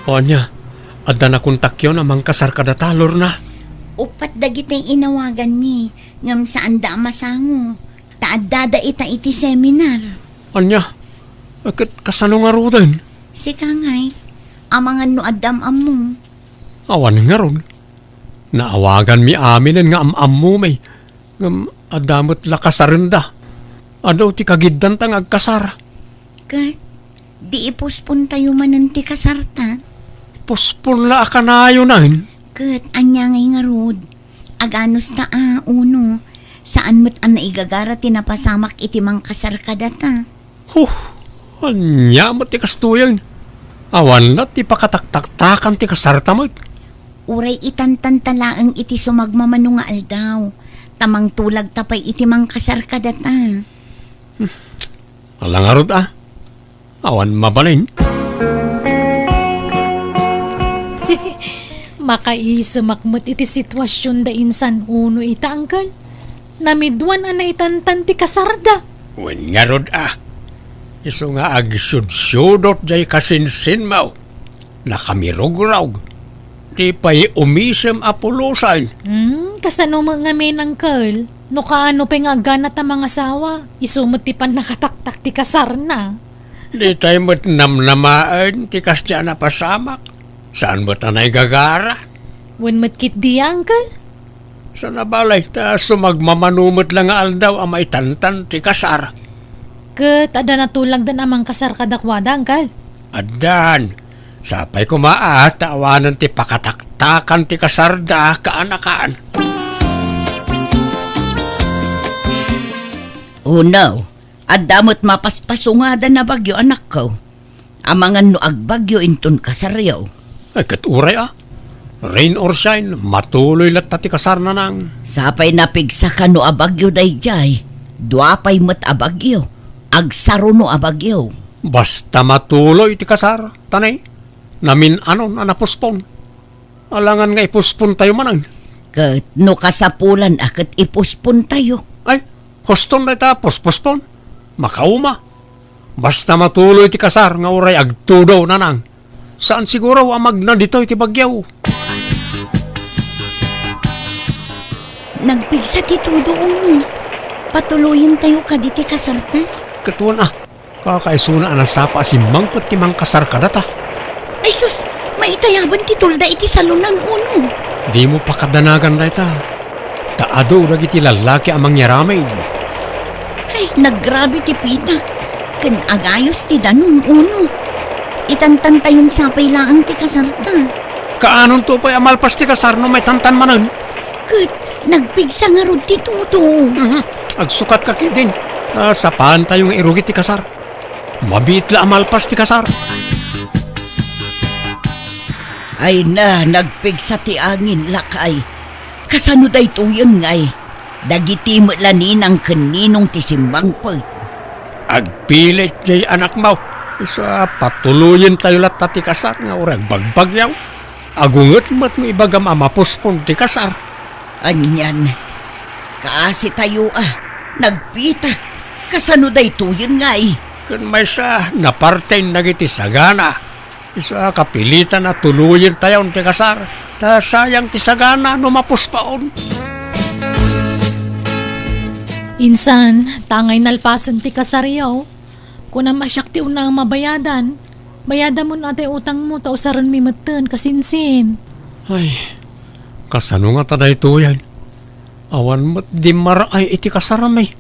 O anya, adda na kontak yun amang kasar kada talor na.
Upat dagitay inawagan mi. Ngam saan da masango. Taadada ita iti seminar.
Anya, kasano nga rudan?
Si Kangay, amangan no addam ammo.
Awan nga ron. Naawagan mi aminin nga am mo may. Ngam adamot lakasarenda. Adaw ti kagiddan tang agkasar.
Kat, di ipuspon tayo mananti kasarta.
Puspon la akanayo nahin.
Kat, anya ngay nga rod. Aganos ta uno. Saan mo't ang naigagara tinapasamak iti mang kasar ka data.
Anya mo ti kastuyan. Awan na ti pakataktaktakan ti kasarta mo.
Uray itantantalaang iti sumagmamano nga aldaw. Tamang tulag tapay iti mang kasar ka data.
Alangarod Awan mabalin.
Makaisamakmat iti sitwasyon da insan uno ita angkan. Namidwan na itantan ti kasarda.
Wen nga rod Iso nga agsyud-syudot jay kasinsin mo. Nakamirog-rog. Di pa'y umisem apulusan.
Kasano mo nga may ng curl? No kaano pa nga ganat ang mga sawa? Isumot ti pan nakataktak ti kasarna.
Di tayo mo't namnamaan ti kasya na pasamak. Saan mo tanay gagara?
Wen matkit di, uncle?
Sa nabalay ta sumagmamanumot lang nga aldaw ang maitantan ti kasar.
Kat, ada natulag dan amang kasar kadakwada, uncle.
Adan, sapay kumaat, tawanan ti pakataktakan ti kasarda kaanakaan.
Oh no, adamot mapaspasungada na bagyo anak ko. Amangan no agbagyo inton kasaryaw.
Ay, katuray Rain or shine, matuloy lat ti kasar na nang.
Sapay napigsa ka no abagyo dayjay. Duapay mat abagyo. Agsaro no abagyo.
Basta matuloy ti kasar, tanay. Namin anon anapuspon. Alangan nga ipuspon tayo manang.
Kat no kasapulan akat ipuspon tayo.
Ay, huston na ita, puspon. Makauma. Basta matuloy ti kasar, nga uray agtudaw na nang. Saan siguro amag na dito iti bagyaw?
Nagpigsa ti tudo uno. Patuloyin tayo kaditi kasarta.
Katuan kakaisuna anasapa si mangpot ti mang kasar kadata.
Ay sus, maitayaban ti tulda iti salunan uno.
Di mo pa kadanagan na ita. Taado iti lalaki amang yaramay.
Ay, naggrabe ti pitak. Kan agayos ti danong uno. Itantan tayon sapay laang ti kasarta.
Kaanon to pa'y amalpas ti kasar no may tantan manan?
Kat, nagpigsa nga rod ti tudo.
Agsukat ka din. Sapaan tayong irugit ti kasar. Mabit la amalpas ti kasar.
Ay na, nagpigsa ti angin lakay. Kasano day tuyon ngay. Dagiti mo laninang kaninong ti simbangpot.
Agpilit jay anak mo. Isa patuloyin tayo lat ti kasar nga urag bagbag yaw. Agungot mo't mo ibagam amapuspon ti kasar.
Anyan, kaasi tayo nagpitak. Kasano day tuyon ngay.
Kun may sa napartay nagiti sagana. Isa kapilitan na tuluyin tayo ti kasar. Ta sayang ti sagana no mapuspaon.
Insan, tangay nalpasan ti kasaryaw. Kung na masyak ti unang mabayadan, bayadan mo na ati utang mo, tausaran mi matan, kasinsin.
Ay, kasano nga taday to yan? Awan mo't di maray iti kasaramay.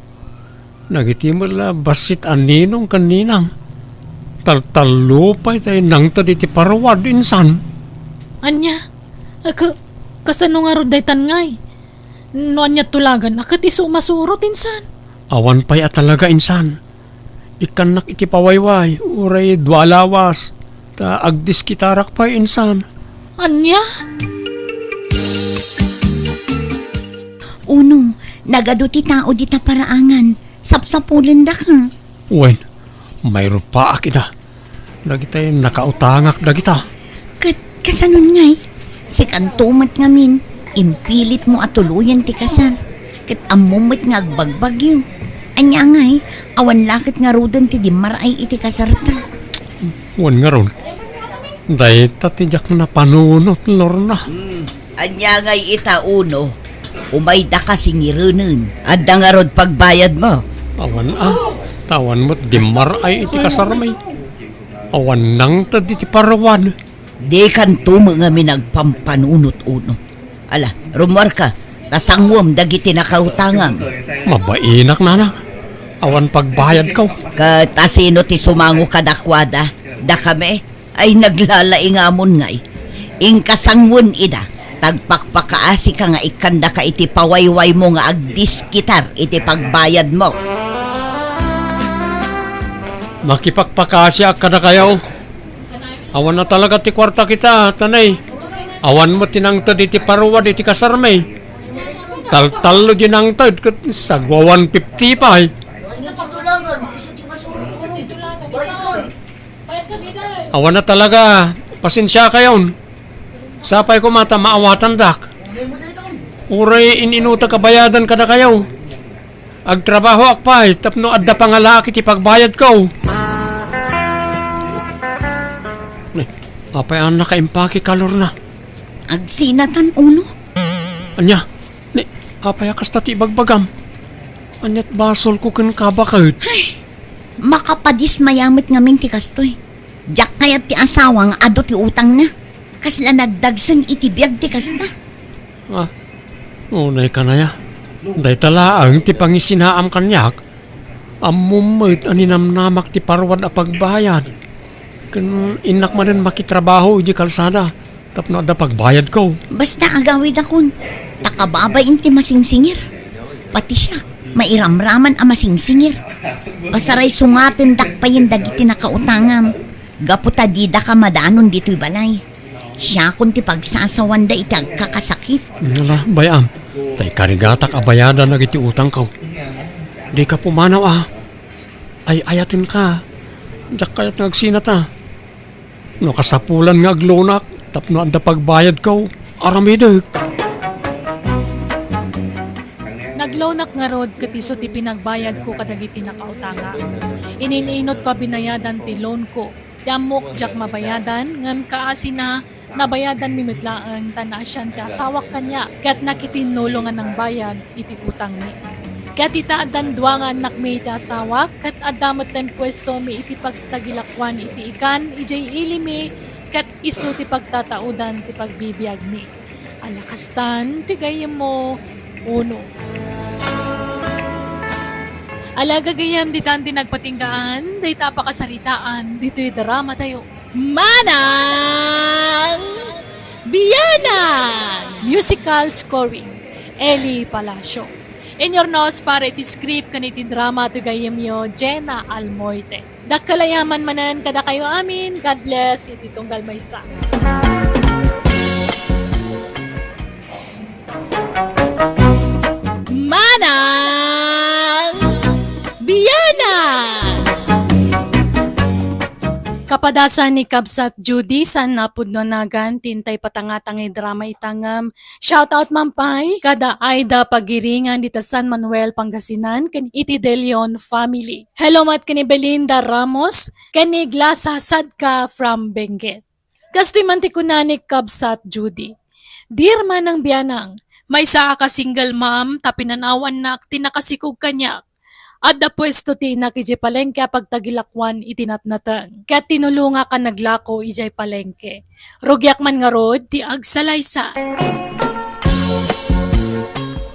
Nagiti mo la basit aninong kaninang. Taltalupay tayo nang tadi ti parawad insan.
Anya, kasano nga roday tangay? No anya tulagan, akat iso masurot insan.
Awan pa'y talaga insan. Ikanak iti pawayway, uray dwalawas. Ta agdis kitarak pa'y insan.
Anya?
Uno, nagado ti tao di ta paraangan. Sapsapulan da ka.
Wen, mayro pa kita. Dagitay nakautangak dagita.
Kasanon ngay. Sikantumat ngamin. Impilit mo atuluyan ti kasar. Kat amumot nga agbagbagyo. Anya ngay, awan lakit nga rudan ti dimaray iti kasarta.
Wen nga ron. Day tatijak na panunot lorna.
Anya ngay ita uno. Umay da kasing irunan. Adda nga rod pagbayad mo.
Awan tawan mo't dimaray iti kasaramay. Awan nang tadi ti parawan.
Di kan tumo nga minagpampanunot uno. Ala, rumor ka. Kasangwam dagiti nakautangan.
Mabainak na. Awan pagbayad ko.
Katasino ti sumango kadakwada. Da kami ay naglalaingamon ngay. Ingkasangwon ida. Tagpakpakaasi ka nga ikanda ka iti pawayway mo nga agdiskitar iti pagbayad mo.
Makipagpakasya ka na kayo. Awan na talaga ti kwarta kita, tanay. Awan mo tinangtad iti paruwad iti kasarmay. Tal-talo dinangtad sagwa 150 pa eh. Awan na talaga. Pasensya kayon. Sapay ko mata maawatan dak. Uray ininuta kabayadan kada kayo. Agtrabaho akpay, tapno adda pangalaki ti pagbayad ko. Apay ang nakaimpake kalor na.
Agsinatan uno.
Anya, apay akas tati bagbagam. Anyat basol ko kan kabakit.
Makapadis mayamit ngamin ti kastoy. Diyak kayat ti asawa nga ado ti utang na. Kasla nagdagsan iti biyag ti kasta.
Unay ka na ya. Day talaang ti pangisinaam kanyak. Amumait aninamnamak ti parwad a pagbayad. Kan inak man rin makitrabaho iti kalsada. Tapno da pagbayad ko.
Basta agawid akon. Takababay inti masingsingir. Pati siya, mairamraman a masingsingir. Pasaray sungatin dakpayin dagiti nakautangam. Gaputa dida ka madanon dito'y balay. Siya kun ti pagsasawan da iti agkakasakit.
Nala, bayam. Tay karigatak abayadan na iti utang ko. Di ka pumanaw Ay ayatin ka. Diyak kaya't nagsinata. No kasapulan nga aglonak. Tapno anda pagbayad ko. Aramidek.
Naglonak nga rod katiso ti pinagbayad ko kadagiti nakautanga. Iniinot ko binayadan ti loan ko. Damok jak mabayadan ngam kaasi na nabayadan mimitlaan tanasyan ti asawak kanya kat nakitinulungan ng bayad iti utang ni. Kat itaadan duwangan nakmi iti asawak kat adamot ten pwesto mi iti pagtagilakwan iti ikan ijay ilimi kat iso ti pagtataudan ti pagbibiyag mi. Alakastan ti gayem mo uno. Alaga gayam di tanti nagpatinggaan, day tapakasaritaan, dito'y drama tayo. Manang Biyanang! Musical scoring, Eli Palacio. In your nose para iti script kaniti drama to gayam yo, Jenna Almoite. Dakkalayaman manan kada kayo amin, God bless, iti tunggal maysa. Manang Biyanang! Kapadasan ni Kabsat Judy san napudnonagan tintay patangatangay drama itangam. Shoutout mampay kada Aida Pagiringan dita San Manuel Pangasinan ken iti De Leon family. Hello mat kani Belinda Ramos kani Glasa Sadka from Benguet. Kastoy man ti kunani Kabsat Judy. Dear Manang Biyanang, may saa ka single mom tapinanawan nak tinakasikog kanyak. Adda pwesto ti nakijay palengke pagtagilakwan itinatnatan. Kaya tinulunga ka naglako ijay palengke. Rugyak man nga rod ti agsalaysa.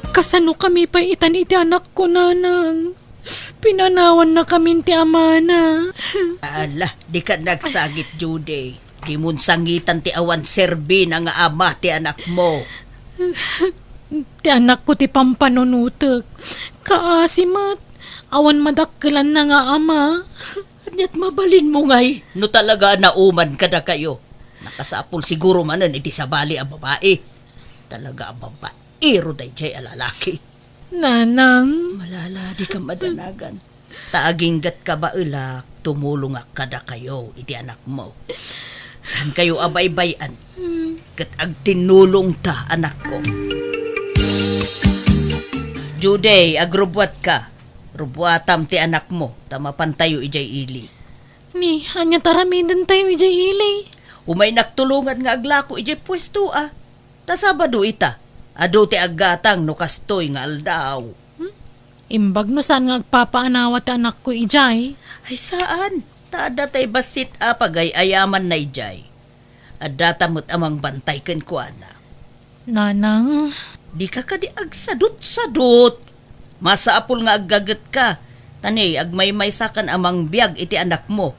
Kasano kami pa itan iti anak ko nanang. Pinanawan na kami ti amana.
Ala, di ka nagsagit, Judy. Di mun sangitan ti awan serbi na nga ama ti anak mo.
Ti anak ko ti pampanunutek. Kaasimat. Awan madakkelan na nga ama.
Anyat mabalin mo ngay. No talaga nauman ka na kayo. Nakasapol siguro manan iti sabali ang babae. Talaga ang babae roday jay alalaki.
Nanang.
Malala di ka madanagan. Taaginggat ka ba ilak, tumulong ka na kayo iti anak mo. San kayo abay-bayan? Kat agtinulong ta anak ko. Juday, agrubwat ka. Rubuatam ti anak mo, tamapan tayo ijay ili.
Ni, anya taramidan tayo ijay ili.
Umay naktulungan nga aglako ijay pwesto Tasabado ita, ado ti aggatang no kastoy nga aldaw.
Imbag no saan nga agpapaanawa ti anak ko ijay.
Ay saan? Tada tay basit pagay ayaman na ijay. Adda tamot amang bantay ken kuana.
Nanang.
Di ka kadi agsadot-sadot. Masaapol nga aggagat ka. Tani, agmay-may sakan amang biyag iti anak mo.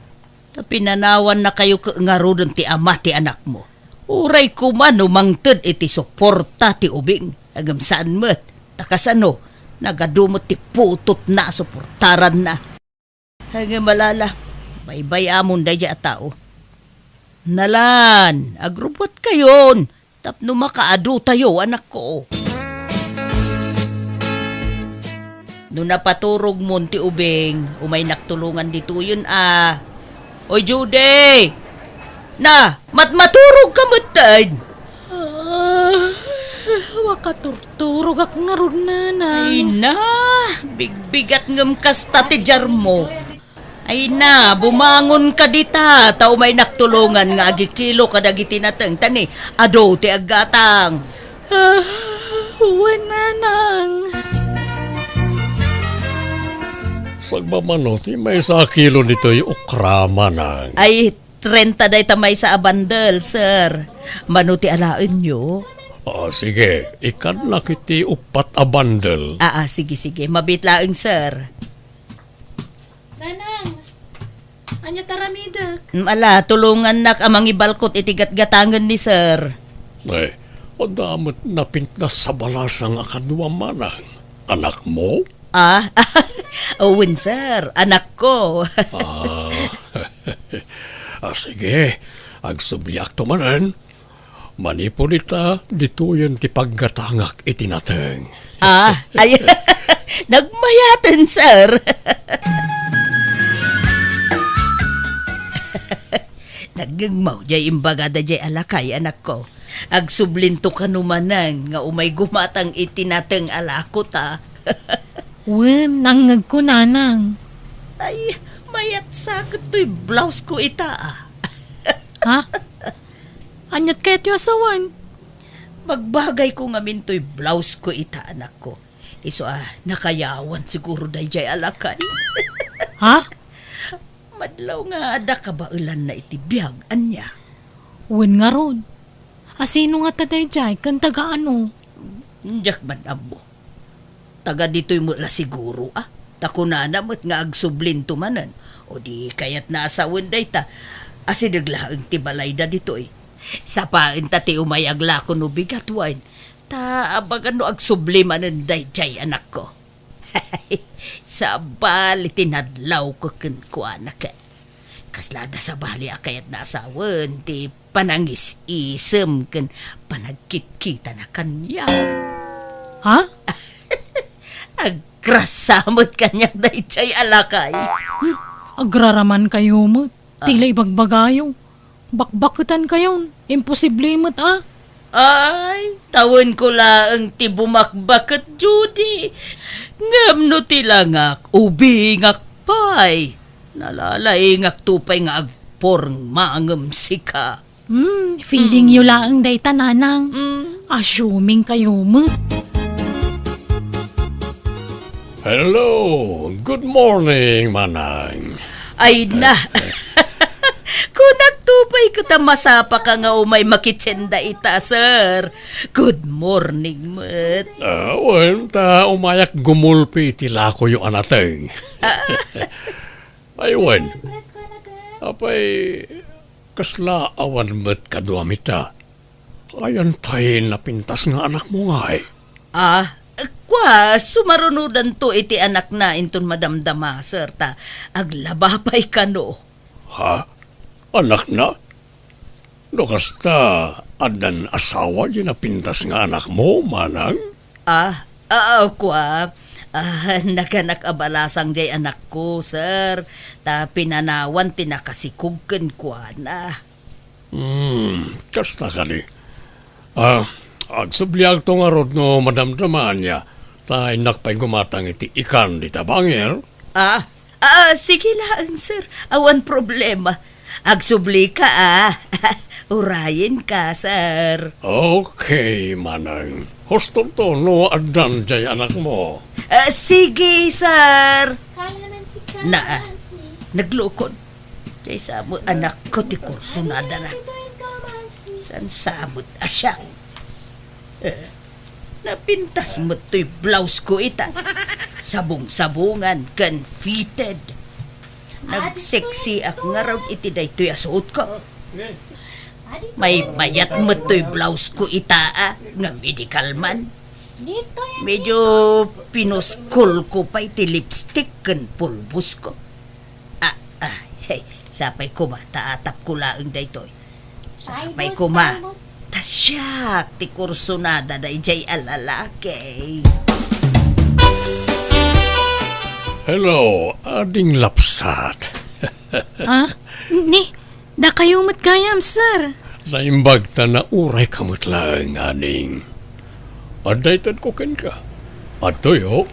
Tapinanawan na kayo nga rodon ti ama ti anak mo. Uray ko man umangted iti suporta ti ubing. Agam saan met. Takasano, nagadumot ti putot na suportaran na. Hanggang malala, baybay amon day dya tao. Nalan, agrupot kayon. Tapno makaado tayo anak ko. Nung napaturog mo ti ubing, umay naktulungan dito yun Oy Judy! Na, matmaturog ka matad!
Wakaturturog ak nga ron, nanang.
Ay na, bigbigat ngem kasta ti jarmo. Ay na, bumangon ka dita, tao may naktulungan nga agikilo kadagiti nateng tani, ado ti aggatang.
Uwan, nanang.
Sagmamanoti, may sa kilo nito yung okra manang.
Ay, 30 day tamay sa abandel, sir. Manuti alaan nyo.
Sige, ikan na kiti upat a bundle.
Sige, mabitlaeng, sir.
Nanang, anya taramidak.
Ala, tulungan nak amang ibalkot itigat-gatangan ni sir.
Ay, o damot napintas sa balasang akanwa manang. Anak mo?
Owen, sir. Anak ko.
Sige, agsubliak to manan. Manipunita, dito yun ti paggatangak itinateng.
Ay, nagmayatan, sir. Nagngmaw jay imbaga da jay alakay, anak ko. Agsublinto ka numanang nga umay gumatang itinateng alako ta.
Wen, nangag ko, nanang.
Ay, mayat sakit to'y blouse ko ita.
Ha? Anyat kayo tiyo asawan?
Magbagay ko nga minto'y blouse ko ita, anak ko. Iso nakayawan siguro day jay alakay.
Ha?
Madlaw nga ada kabailan na itibiyag, anya.
Wen nga ron. Asino nga taday jay, kan taga ano?
Njak man abo. Taga dito'y mula siguro, Takunana mo't nga agsublin tumanan. O di kayat naasawan day ta. Asidaglaang tibalay da dito'y. Sapain ta ti umayagla ko no bigat wine. Ta abagan no agsublimanan day jay, anak ko. Sa bali tinadlaw ko kuanak. Kaslada sa bali akayat naasawan ti panangis isem ken panagkit-kita na kanya.
Ha?
Agrasamot kanya day jay alakay.
Agraraman kayo mo. Tila ibagbagayo. Bakbakutan kayon. Imposible mo't
Ay, tawon ko lang ti bumakbakat, Judy. Ngam no tilangak, ubingak pay. Nalalaingak tupay nga agporng mangam sika.
Feeling yu laang day tananang. Assuming kayo mo.
Hello, good morning, manang.
Ay na, kung nagtupay ko ta masapa ka nga umay makitsenda ita, sir. Good morning, mat.
Ta umayak gumulpi tila ko yung anateng. Aywan, apay kasla awan met kaduamita. Ayan tayo napintas nga anak mo nga eh.
Sumarunudan to iti anak na inton madamdama, sir, ta aglabapay ka no.
Ha? Anak na? Kasta adan asawa di napintas nga anak mo, manang?
Naganak abalasang jay anak ko, sir. Ta pinanawan tinakasikugken kwa na.
Kasta ka ni. Agsubliag to nga rod no madamdaman niya. Ta inakpay gumatang iti ikan di tabanger.
Sige lang, sir. Awan problema. Agsubli ka, Urayin ka, sir.
Okay, manang. Huston to no adan jay anak mo.
Sige, sir. Naglukod. Jay sa mo, anak ko ti kursunada na. San samot asya. Napintas mo to'y blouse ko ita. Sabong-sabungan, kan fitted. Nagseksi ak nga raw iti day to'y asuot ko. May mayat mo to'y blouse ko ita, nga medical man. Medyo pinuskol ko pa iti lipstick kan pulbus ko. Hey, sapay ko ma, taatap ko laang day to'y. Sapay ko ma, tasyak ti kursunada day jay alalaki.
Hello, ading lapsat.
Da kayo matgayam, sir.
Sa imbag ta na uray kamot lang, aning. Adaytan ko ken ka. Ato yo,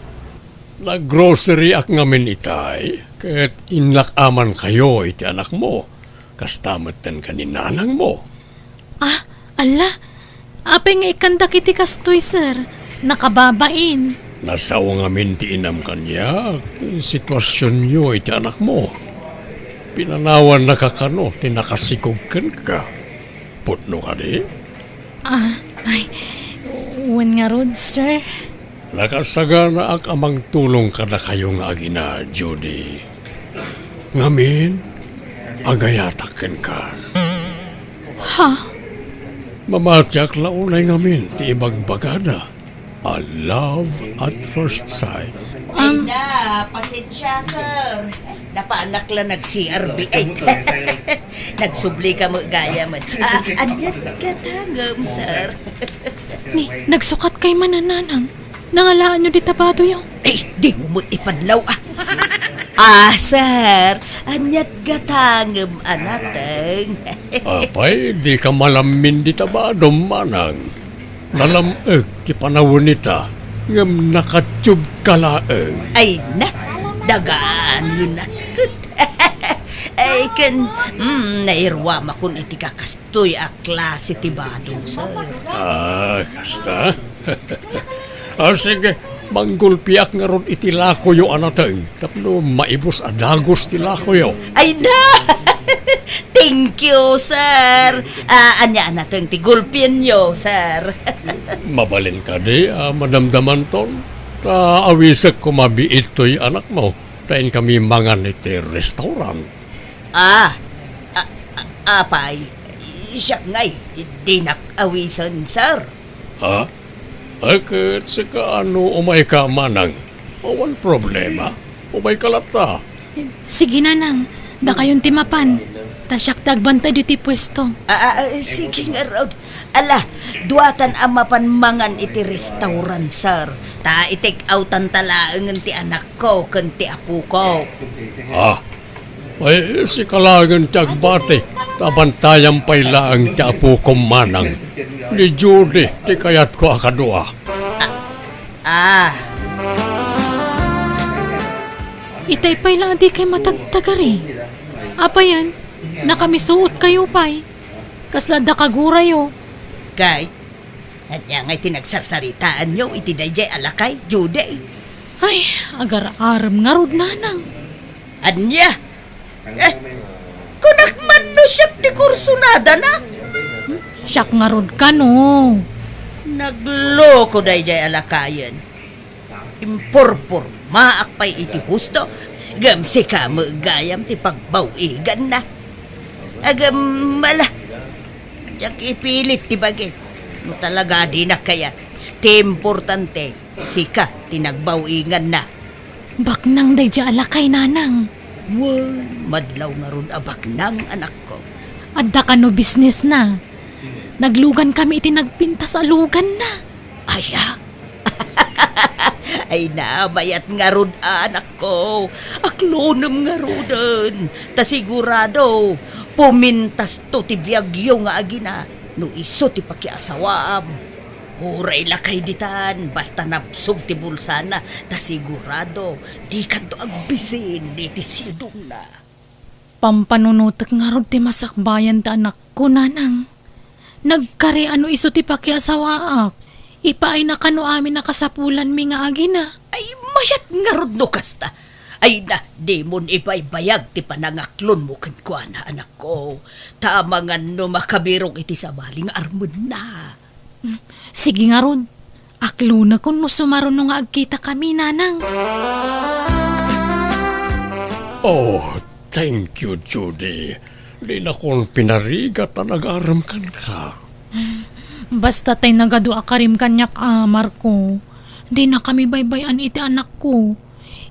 nag-grocery ak ngamin itay, ket inlakaman kayo iti anak mo. Kastamatan ka ni nanang mo.
Ah, ala. Apay nga ikanda kiti kastoy, sir. Nakababain.
Nasawa ngamin ti inam kanya, ti sitwasyon nyo iti anak mo. Pinanawan na kakano, tinakasikog ka. Putno ka di?
Ay, uwan nga rod, sir.
Nakasagana ak amang tulong ka na kayo nga agina, Judy. Ngamin, agayataken ka.
Ha?
Mamatyak launay ngamin, ti ibagbagada. A love at first sight.
Ay na, pasensya, sir. Napaanak lang nag-CRB. Ay, nagsubli ka mo gaya man. Anyat ka tangam, sir.
Ni, nagsukat kay manananang. Nangalaan nyo di tabado yung.
Ay, di mo mo't ipadlaw, sir. Anyat ka tangam, anateng.
Apay, di ka malamin di tabadom manang. Nalameg ti panawon nita, ngam nakatsyub ka laeng.
Ay na, dagaan yun na. Ay, nairwa makon iti kakastoy a klase ti badong, sir.
Kasta? Sige, manggulpiak nga ron iti lakoyo anateng. Tapno maibos adagos ti lakoyo.
Ay na! Thank you, sir. Anya nateng ti gulpin nyo, sir.
Mabalin ka di, madamdaman ton. Awisag ko mabiit to'y anak mo. Tayin kami mangan iti restaurant.
Apay, siya ngay, di nak-awisan, sir.
Ha? Akit sika ano umay ka manang. Awan problema. Umay kalata.
Sige nanang, da kayong timapan. Tasyak dagbantay diti pwesto.
Sige nga, Rod. Ala, duwatan amapan mangan iti restaurant, sir. Ta itik outan talaangan ti anak ko, kan ti apu ko.
Ay si kalagan tiagbate. Tabantayan pa'y laang tiapo kong manang. Ni Judy, ti kayat ko akadua.
Itay pa'y lang di kay matagtagari. Apa yan? Nakamisuot kayo pa'y. Kaslada kagurayo.
Kay, at nga ngay tinagsarsaritaan nyo, iti dayjay alakay, Judy.
Ay, agar-aram nga rod nanang.
Anya? Kunakman no siyak ti kursunada na.
Siyak nga rod ka no.
Nagloko dayjay alakayan. Impurpur, maakpay iti husto. Gamsi ka mo gayam ti pagbawigan na. Agam mala. Diyak ipilit ti bagay. No talaga di na kayat. Ti importante, sika tinagbawigan na.
Baknang day dya alakay nanang.
Wow, madlaw nga ron abak ng anak ko.
Adda ka no business na. Naglugan kami iti nagpinta sa lugan na.
Aya? Ay na, mayat nga ron anak ko. Aklonem nga rodan. Ta sigurado, pumintas to ti biyagyo nga agina. No iso ti pakiasawam. Huray lakay ditan, basta napsog ti bulsana. Ta sigurado, di kanto agbisin, di ti sidong na.
Pampanunutak nga rod ti masakbayan ta anak ko nanang. Nagkari ano iso ti pakiasawaak. Ipaay na kano amin nakasapulan mi nga agina.
Ay, mayat nga rod no kasta. Ay na, di mon ibaybayag ti panangaklon mo kankwa na anak ko. Tama nga no makabirong iti sabaling armon na.
Sige nga rod. Aklo na kun mo sumaron no nga agkita kami nanang.
Oh, thank you, Judy. Di na kong pinarigat na nag-aram kan ka.
Basta tay nagado akarim kanyak amar ko. Di na kami baybayan iti anak ko.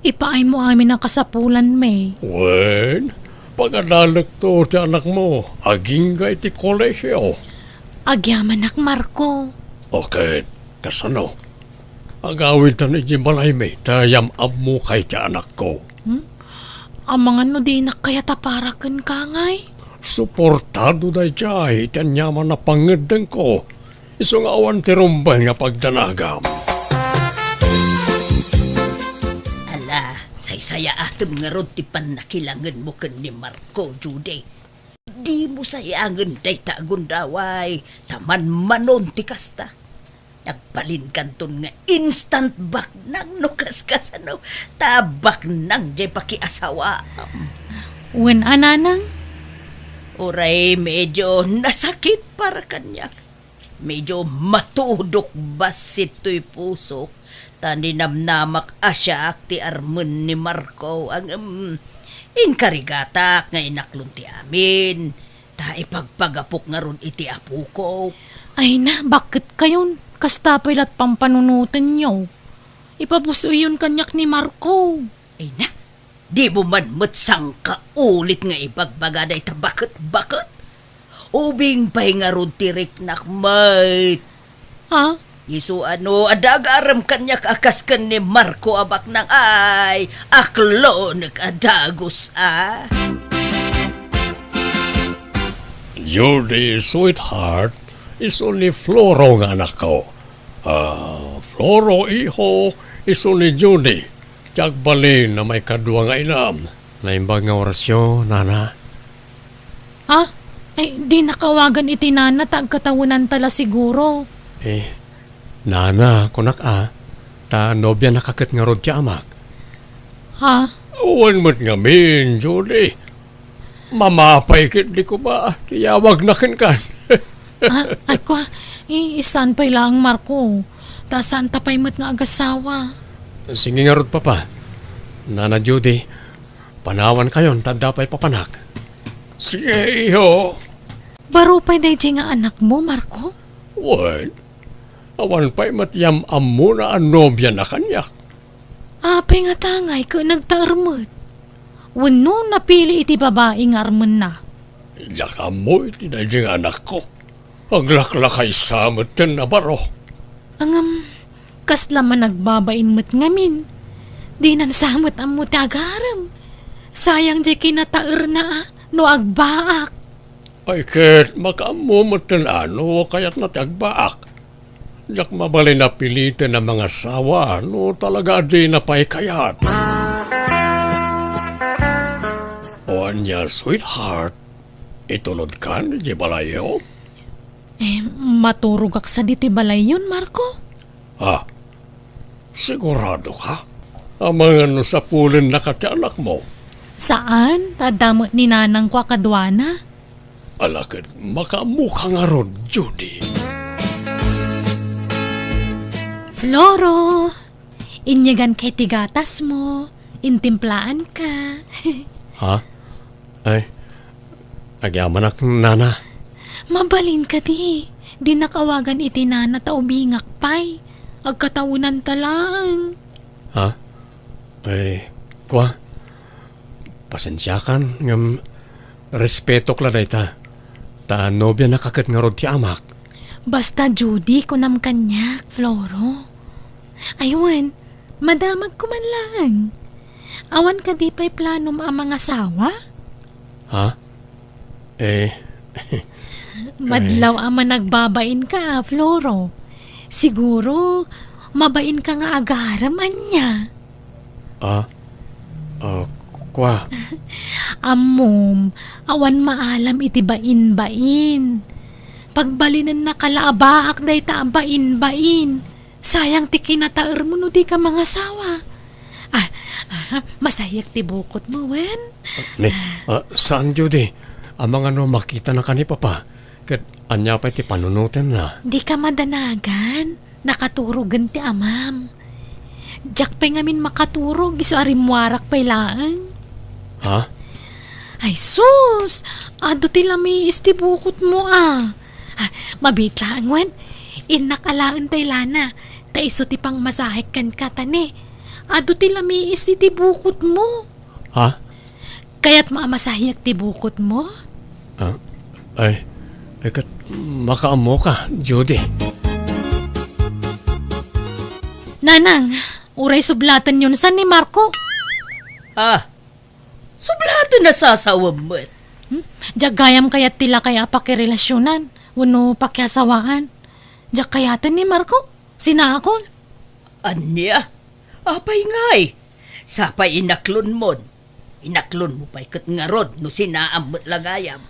Ipaay mo amin ang kasapulan may.
Wen, pagadalag to ti anak mo, aging ga iti kolesyo.
Agyaman ak Marco.
Okay, kasano? Agawin ta ni Jimalay may tayam ab mo kay ti anak ko.
Amang ano di na kaya taparakan ka ngay.
Suportado da jay, tanyaman na pangedeng ko. Iso nga awan ti rumbay nga pagdanagam.
Ala, say-saya atom nga rod ti panakilangan mo kan ni Marco, Judy. Di mo sayangan day tagundaway, taman manon ti kasta. Nagbalin kanton nga instant back nang nukas ano, tabak nang jay pakiasawa.
Wen ananang?
Uray medyo nasakit para kanyak. Medyo matudok basit to'y pusok. Taninamnamak asyak ti armen ni Marco ang inkarigatak nga inaklon ti amin. Ta ipagpagapok nga ron iti apu ko.
Ay na, bakit kayon? Kastapay lat pampanunutan nyo. Ipapuso yun kanyak ni Marco.
Ay na, di mo man matsang kaulit nga ipagbagaday ta bakit? Ubing pa'y nga ron tirik nakmait.
Ha?
Isu ano, adagaram kanyak akas kan ni Marco abak nang ay, aklo nag-adagos
Judy, sweetheart, is only Floro nga anak ko. Floro, iho, is only Judy. Tiyak balin na may kadwa nga inam. Naimbag nga orasyon, nana.
Ha? Ay, di nakawagan iti nana, tagkatawunan tala siguro.
Nana, kunak ta nobya nakakit nga rod ti amak.
Ha?
Uwan mo't nga min, Judy. Mamapay kit di ko ba? Tiyawag na kan.
Ay ko, isan pa'y lang Marco. Ta saan tapay mo't nga agasawa.
Sige nga rod papa. Nana Judy, panawan kayon, tadapay papanak. Sige, iho.
Baro pa'y dayjay nga anak mo, Marco?
What? Awan pa'y matiyam amo na ang nobya na kanyak.
Apay nga tangay ka nagtaarmot. Wano napili iti babae nga arman na.
Yak amo iti na anak ko. Aglaklakay samot ten na baro.
Angam, kasla man nagbabain mo't ngamin. Di nan samot ang mo tagaram. Sayang di kinataer na no agbaak.
Ay ket, makaamo mo ten ano, kaya't natagbaak. Yak mabalay na pilitin ng mga sawa, no talaga di na pa'y kayat. O anya, sweetheart, itunod ka ni Jibalayo?
Maturog ak sa diti balay yun, Marco.
Sigurado ka? Ang mga no sa pulin na katianak mo.
Saan? Tadamot ni nanang kwa kadwana?
Alakit, makamukha nga ron, Judy.
Floro, inyagan kay tigatas mo, intimplaan ka.
Ay, agyaman ak nana.
Mabalin ka di nakawagan iti nana taubingak pay, agkatawunan talang.
Ay, kwa, pasensyakan, ngam, respeto kla ta. Ta nobya nakakit nga rod ti amak.
Basta Judy kunam kanyak, Floro. Aywan, madamag ko man lang. Awan ka di pa'y planom ang mga sawa? Madlaw ama nagbabain ka, Floro. Siguro, mabain ka nga agaraman niya.
Kwa.
Amom, awan maalam iti bain-bain. Pagbalinan na kalaabaak day ta bain-bain. Sayang ti kinataer mo no di ka mga sawa. Masayak ti bukot mo, wen?
Saan, Judy? Ang mga no makita na kani papa. Kat anya pa ti panunutin na.
Di ka madanagan. Nakaturugan ti amam. Diyak pa ngamin makaturog. Iso arimwarak pa'y laang. Ay sus! Ado ti lami isti bukot mo Mabit lang, wen? Inakalaan tay lana. Ta iso ti pang masahik kan katane. Ado ti lami isti ti bukot mo. Kaya't maamasahiyak ti bukot mo?
Ay kat makaamo ka, Judy.
Nanang, uray sublatan yun san ni Marco.
Sublado na sasawab mo't.
Diagayam kayat tila kaya pakirelasyonan. Wano pakiasawaan. Diyak kayatan ni Marco? Sinakon?
Anya? Apay ngay. Sapay inaklon mo. Inaklon mo pa'y kat nga rod no sinaam mo't lagayam.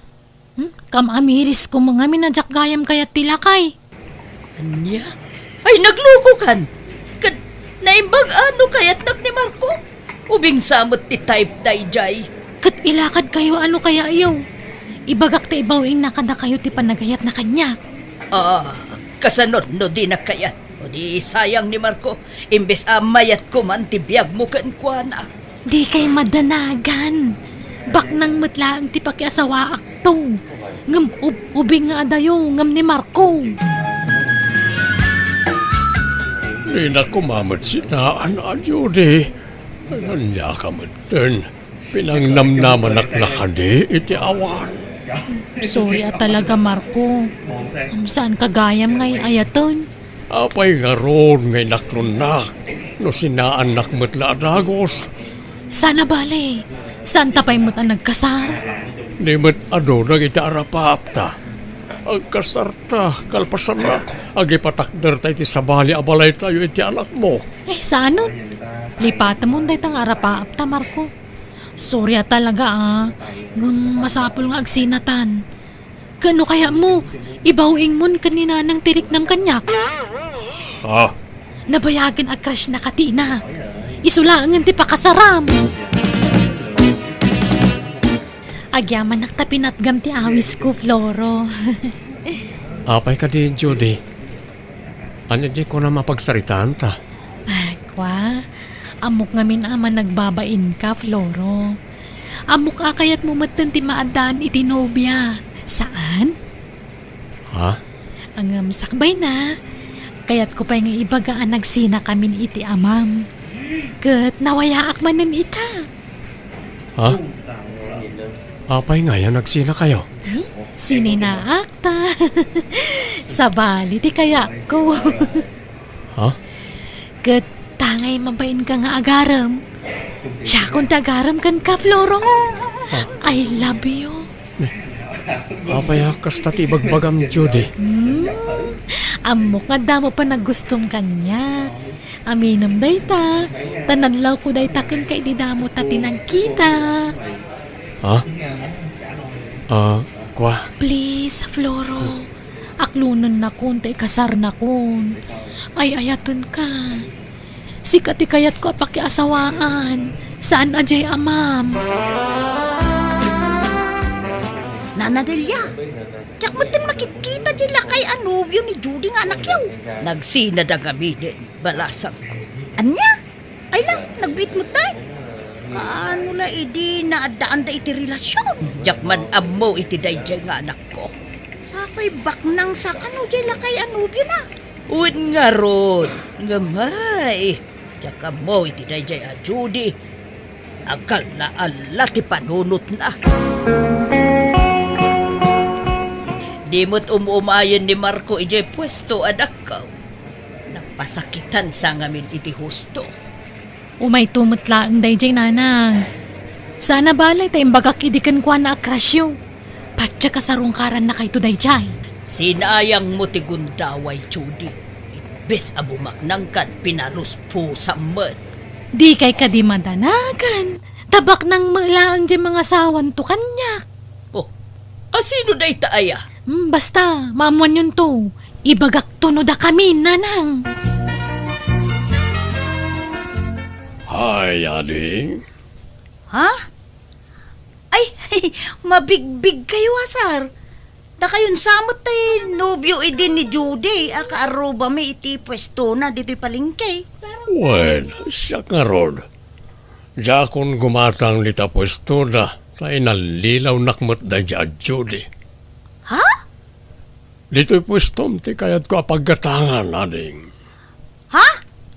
Kam amiris ko mga minadyak gayam kayat tilakay.
Anya? Ay nagluko kan. Kan naimbag ano kayat nak ni Marco? Ubing samot ti type dayjay.
Kat ilakad kayo ano kaya iyo? Ibagak ta ibawing nakada kayo ti panagayat na kanya.
Kasanod no di nakayat. O di sayang ni Marco. Imbes amayat ko man ti biyag mo kan kuana.
Di kay madanagan. Bak nang matlaang ti pakiasawa akto. Ngam ubing nga dayo ngam ni Marco.
Di na kumamat sinaan na, Judy. Nanya ka matin. Pinangnamnaman na kadi iti awan.
Sorry talaga Marco. Saan kagayam ngay ayaton?
Apay nga ron ngay naklunak. No sinaan nakmatla adagos.
Sana bale. Saan tapay mo't ang nagkasar?
Limit ado nang itaarapapta. Agkasarta, kalpasan na. Agipatakder tayo ti sabali abalay tayo iti anak mo.
Saan nun? Lipatan mo day tang arapaapta Marco. Sorry talaga masapol nga agsinatan. Kano kaya mo? Ibawing mon kanina ng tirik ng kanyak.
Ha?
Nabayagan ang crush na katina. Isulangan ti pakasaram. Agyaman naktapin at gam ti awis ko, Floro.
Apay ka din, Judy. Ano di ko na mapagsaritaan ta?
Kwa, amok ngamin aman nagbabain ka, Floro. Amok akayat mo matan ti maadaan iti nobya. Saan?
Ha?
Ang sakbay na. Kayat ko pa nga ibagaan nagsina kamin iti amam. Kat nawayaak manen ita.
Ha? Apay nga yan, nagsina kayo.
Sininaak ta. Sabali ti kaya ko.
Ha?
Kat tangay mabain ka nga agaram. Siya kung tagaram kan ka, Floro. I love you.
Apay kasta ti bagbagam, Judy.
Amok nga damo pa nagustom kanya. Aminam day ta. Tanadlaw ko day taken kay di damo ta tinagkita.
Ha? Kwa?
Please, Floro. Aklunan na kun, tay kasar na kun. Ay ayatan ka. Sikati kayat ko pakiasawaan. Saan ajay amam?
Nana Delia, tsak mo din makikita dyan lakay anubyo ni Judy nga anak yaw.
Nagsinad ang aminin. Balasang ko.
Anya? Ay lang, nagbit mo tayo. Kaano la idi naadaan da iti relasyon?
Jakman amo iti dayjay nga anak ko.
Sapay baknang sa kano dyan lakay anubyo na.
Uwid nga ron. Ngamay. Jaka mo iti dayjay a Judy. Akal na ala ti panunot na. Di mo't umuumayan ni Marco ijay pwesto adak ka. Napasakitan sa ngamin iti husto.
Umay tumutla ang dayjay nanang. Sana balay tayo bagak-idikan kwa na akrasyo. Patya kasarungkaran na kay to dayjay.
Sinayang mo ti gundaway, Judy. Imbes abumaknang kan pinalus po sa mat.
Di kay ka di madanagan. Tabak ng malaang di mga sawan to kanyak.
Oh, asino day taaya?
Basta, mamuan yun to. Ibagak tuno da kami, nanang.
Hi, Ading.
Ha? Ay, mabigbig kayo asar. Da kayon samot tay nobyo idin ni Judy. Akaaruba may iti pwesto na dito'y palingkay.
Well, siya nga ron. Diya akong gumatang lita pwesto na na inalilaw nakmat da dya, Judy.
Ha?
Dito'y pwesto, ti kayat ko apaggatangan, Ading.
Ha?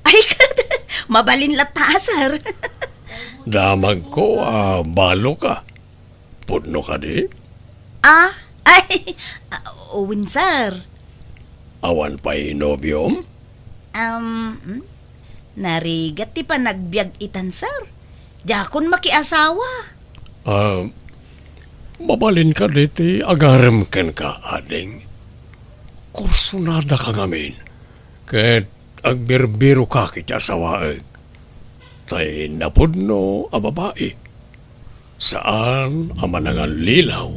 Ay, mabalin latasar.
Damag ko, balo ka. Pudno ka di?
Owen sir.
Awan pa'y nobyom?
Narigat ti pa nagbiag itan sir. Jakon makiasawa.
Mabalin ka diti, agarem ken ka, Ading. kursunada ka ngamin. Ket agbirbiro ka kiti asawaeg. Tay napudno a babae. Saan ang manangan lilaw?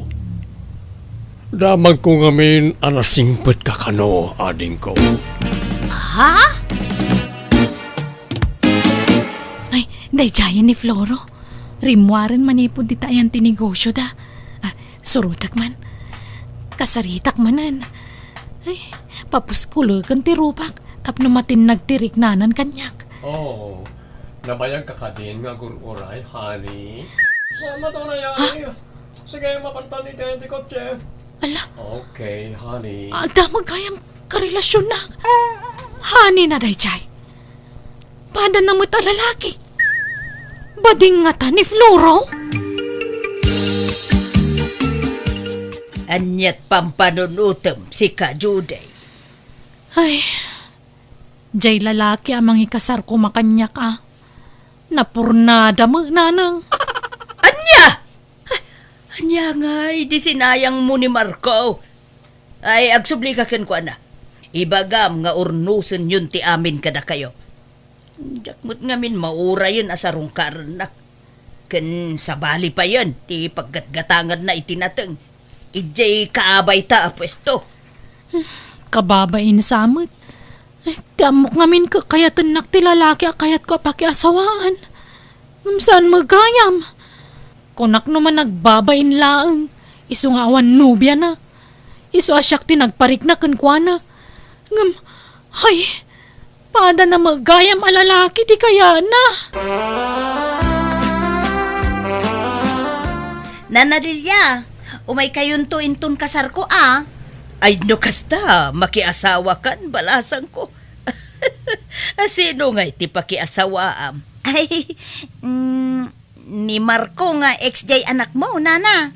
Damag ko ngamin anasingpet ka kano, ading ko.
Ha?
Ay, dayjayan ni Floro. Rimwaran manipod di tayan tinegosyo da. Surutak man. Kasaritak manan. Ay, papuskulugan ti rupak. Tapno matin nagtirik nanan kanyak.
Oh, nabayag ka ka din nga gururay, honey. Sama to na yan. Sige, mapantan ni Tete Kotse.
Ala,
Okay, honey.
ada magkayam karelasyon na. Hani na dayjay. Pada na mo't lalaki. Bading nga ta ni Floro.
Anyat pampanunutom si ka Juday.
Ay, jay lalaki amang ikasar ko makanyak Napurnada mo nanang.
Anya! Anya nga, di sinayang mo ni Marco. Ay, agsubli ka ken ko na. Ibagam nga urnusen yun ti amin kada kayo. Jakmut ngamin maura yun asarong karnak. Ken sabali pa yun, ti paggatgatangan na itinateng. Ijay kaabay ta apwesto.
Kababain samot. Tiamok ngamin ka kayatan nak ti lalaki kayat ko pakiasawaan. Saan magayam? Kunak naman nagbabain laeng. Isu nga awan nubya na. Isu asyak ti nagparik na kenkwana. Ay, pada na magayam alalaki ti kaya na.
Nanadilya, umay kayon to intun kasar ko Ay no kasta, makiasawa kan balasan ko. Sino nga iti pakiasawaam?
Ay, ni Marco nga ex-jay anak mo, nana.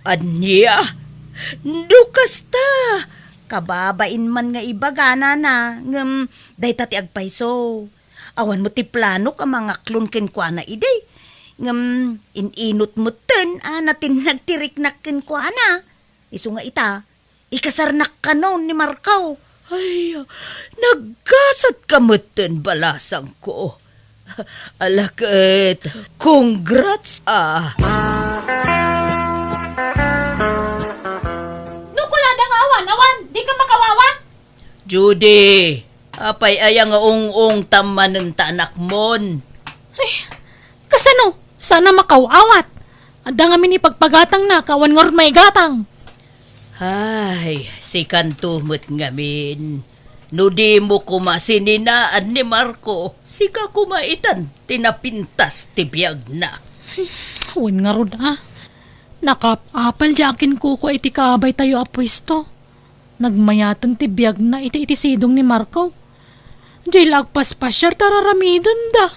Anya? No kasta.
Kababain man nga ibaga, nana. Day tati agpaiso. Awan mo ti plano ka mga klon kenkwana iday. Ininot mo ten, natin nagtirik na kenkwana. Isu nga ita, ikasarnak ka noon ni Marco.
Ay, nagkasat kamutin balasang ko. Alakit, congrats
Nukuladang awan, di ka makawawa?
Judy, apay ayang ung tamanen ta anak mon.
Kasano? Sana makawawat. Ada nga mini pagpagatang na kawan ngor may gatang.
Ay, si kantumot ngamin. No di mo kumasininaan ni Marco, sika kumaitan, tinapintas tibiyag na.
Huwin nga rod Nakapapal di akin kuko iti kaabay tayo apwesto. Nagmayatan ti biyag na iti sidong ni Marco. Di lagpas pa siya tararamidon da.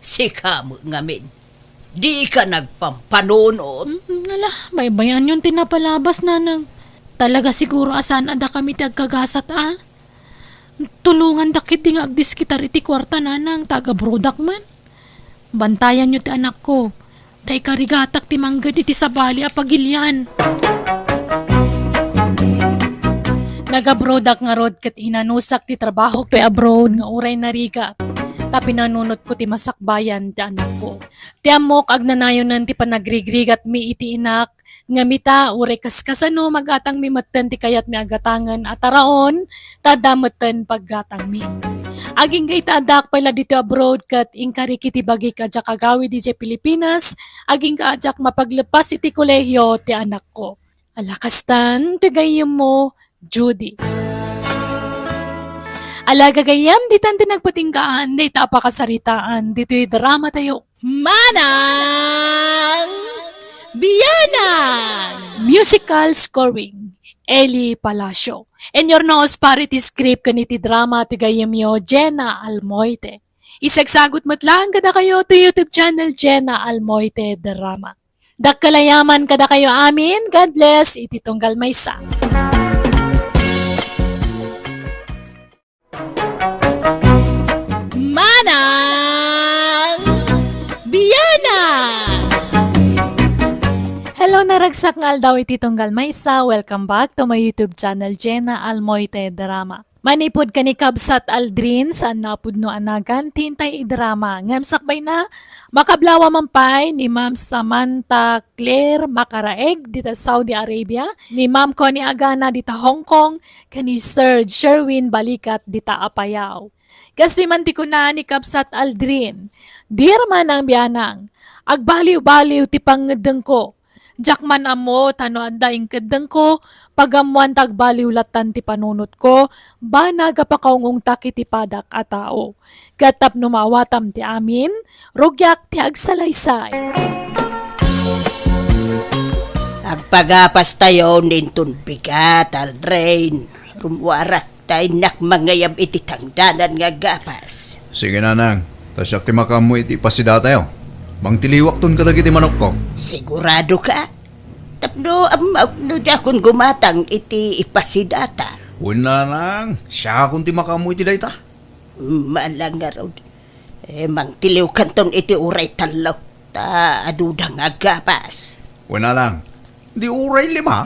Sika mo ngamin. Di ka nagpampanunod.
Ala, baybayan yung tinapalabas nanang. Talaga siguro asan ada kami ti agkagasat Tulungan dakit di nga agdiskitar iti kwarta nanang taga-brodak man. Bantayan nyo ti anak ko. Tay karigatak ti manggad iti sabali apagilyan. Naga-brodak nga rod kat inanusak ti trabaho ko abroad nga uray na rigat. Tapi nanunot ko ti masakbayan ti anak ko. Ti amok agnanayon ti panagrigrigat mi iti inak. Nga mita uray kaskasano magatang mi matten ti kayat mi agatangan at araon tadametten paggatang mi. Aging gay tadak pala dito abroad kat ingkari kiti bagi kajak agawi di Pilipinas. Aging kaajak mapaglepas iti kolehyo ti anak ko. Alakastan ti gayem mo Judy. Alaga gayam, di tanti nagpatinggaan, di tapakasaritaan, dito'y drama tayo. Manang Biyanan! Musical scoring, Eli Palacio. And your nose parity script kaniti drama ti gayam yo, Jenna Almoite. Isagsagot matlang kada kayo to YouTube channel Jenna Almoite Drama. Dakkalayaman kada kayo amin, God bless, iti tunggal maysa. Manang Biyanan! Hello naragsak nga aldaw iti tunggal maysa. Welcome back to my YouTube channel, Jenna Almoite Drama. Manipod ka ni Kabsat Aldrin saan napudno anagan tintay idrama. Ngamsakbay na makablawa mampay ni Ma'am Samantha Claire Makaraeg dita Saudi Arabia, ni Ma'am Connie Agana dita Hong Kong, kani Sir Sherwin Balikat dita Apayao. Kasi man ti ko na ni Kabsat Aldrin, dir man ang biyanang, agbaliw-baliw ti pangedeng ko. Jakman amo tano adaing kedeng ko, pagamuan tagbaliw latan ti panunot ko, bana gapakaungong taki ti padak a tao. Gatap numawatam ti amin, rugyak ti agsalaysay.
Agpagapas tayo nintun bigat, Aldrin. Rumwarat tayo nakmangayam iti tangdanan nga gapas.
Sige nanang, tasyak ti makamu iti pasida tayo. Mang tiliwak ton kadag iti manok ko.
Sigurado ka? Tapno amaw no jakon gumatang iti ipasidata.
Una lang, siya kung ti makamu iti dayta.
Malang nga raw. Mang tiliw kanton iti uray talaw. Ta aduda nga gapas.
Una lang, di uray lima.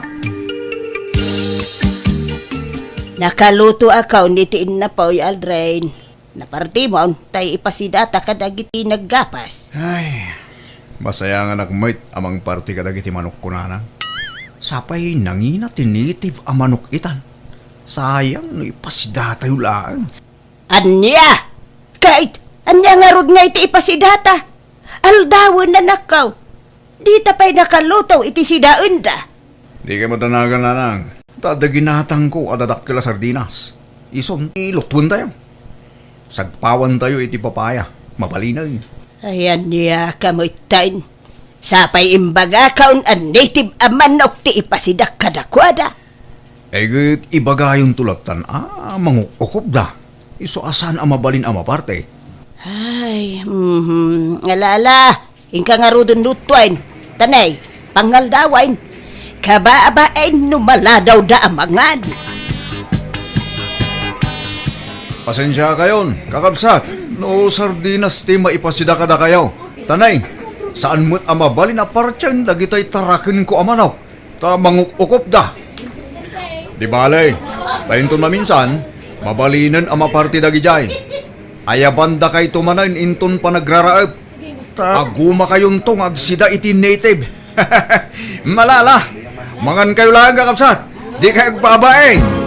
Nakaluto akaw niti innapaw Aldrin. Napartimon tay ipasidata kadagiti naggapas.
Ay, masaya nga nagmait amang party kadag iti manok ko nanang. Sapay nangina tinitiv a manok itan. Sayang no ipasida tayo lang.
Anya! Kahit anya nga rod nga iti ipasidata. Aldawan na nakaw. Di tapay nakaluto iti sidaon da.
Di kayo matanagan nanang. Tadaginatang ko adadakila sardinas. Ison ilutwan tayo. Sagpawan tayo iti papaya. Mabalinay.
Ayan niya kamutain. Sapay imbaga kaun an native a manok ti ipasidak kadakwada.
Egit ibagayon tulaktan mangukop da. Iso asan ang mabalin ang maparte.
Ay, alala. Ingka nga rudon lutwain. Tanay, pangaldawain. Kabaabain numaladaw da amangan.
Pasensya kayon, kakabsat. No sardinas ti maipasida kada kayo. Tanay, saan mo't amabali na partyan lagi tayo tarakin ko amanaw. Ta mangukop da. Di balay, tayo maminsan, mabalinan ang maparti dagi jay. Ayabanda kay tumanain inton pa nagraraab. Aguma kayon tong agsida iti native. Malala, mangan kayo lang kakabsat. Di kayo babaeng.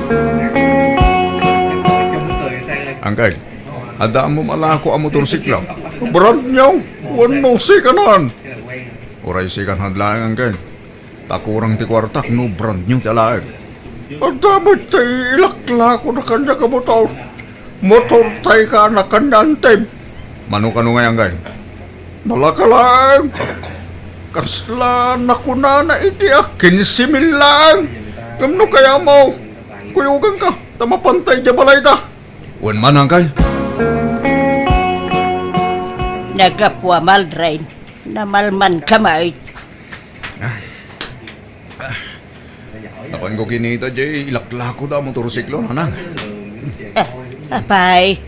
Angkay, adaan mo malako ang motorsiklo. Brand niyaw, wano sikanan. Uray sikan hadlaang angkay. Takurang ti kwartak no brand niyo ti alaag. Adamot tayo ilaklako na kanya ka motor. Motor tayo ka na kanyantem. Mano-kano nga angkay? Malakalang. Kasla na kuna na iti akin simil lang. Kamno kaya mo? Kuyugan ka, tamapantay di balay ta. Wan man angkay.
Nagapwa Maldrin. Namalman kamay.
Napan ko kinita jay ilaklako da motorsiklo nanang.
Apay,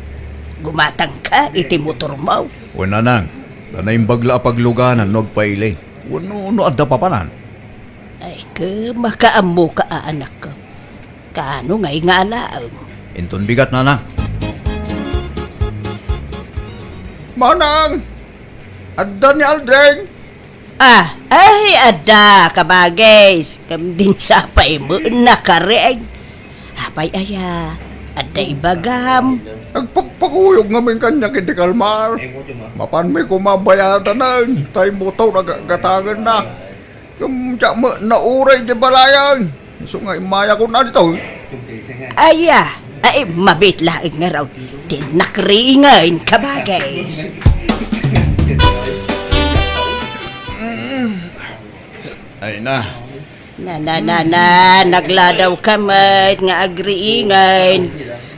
gumatang ka iti motor mo.
Wan nanang, tanay bagla pagluganan nog pailay. Wano adda papanan.
Ay ka, makaammo ka anak ko. Kaano nga'y nga alaang.
Inton bigat nanang. Manang! Adda ni Aldrin!
Ay, ada, kabagis. Kam din sapay mo nakareg. Apay aya, ada ibagam.
Nagpagpakuyog ngamin kanya kiti Kalmar. Mapan may kumabayatan na. Tayo mo taw nagagatangan na. Yung tiyak mo nauray di balayan. So nga imaya ko na dito.
Aya, ay mabitlaing nga raw. Tinakringain kabagis.
Ay na.
Nagladaw kamay nga agriingain.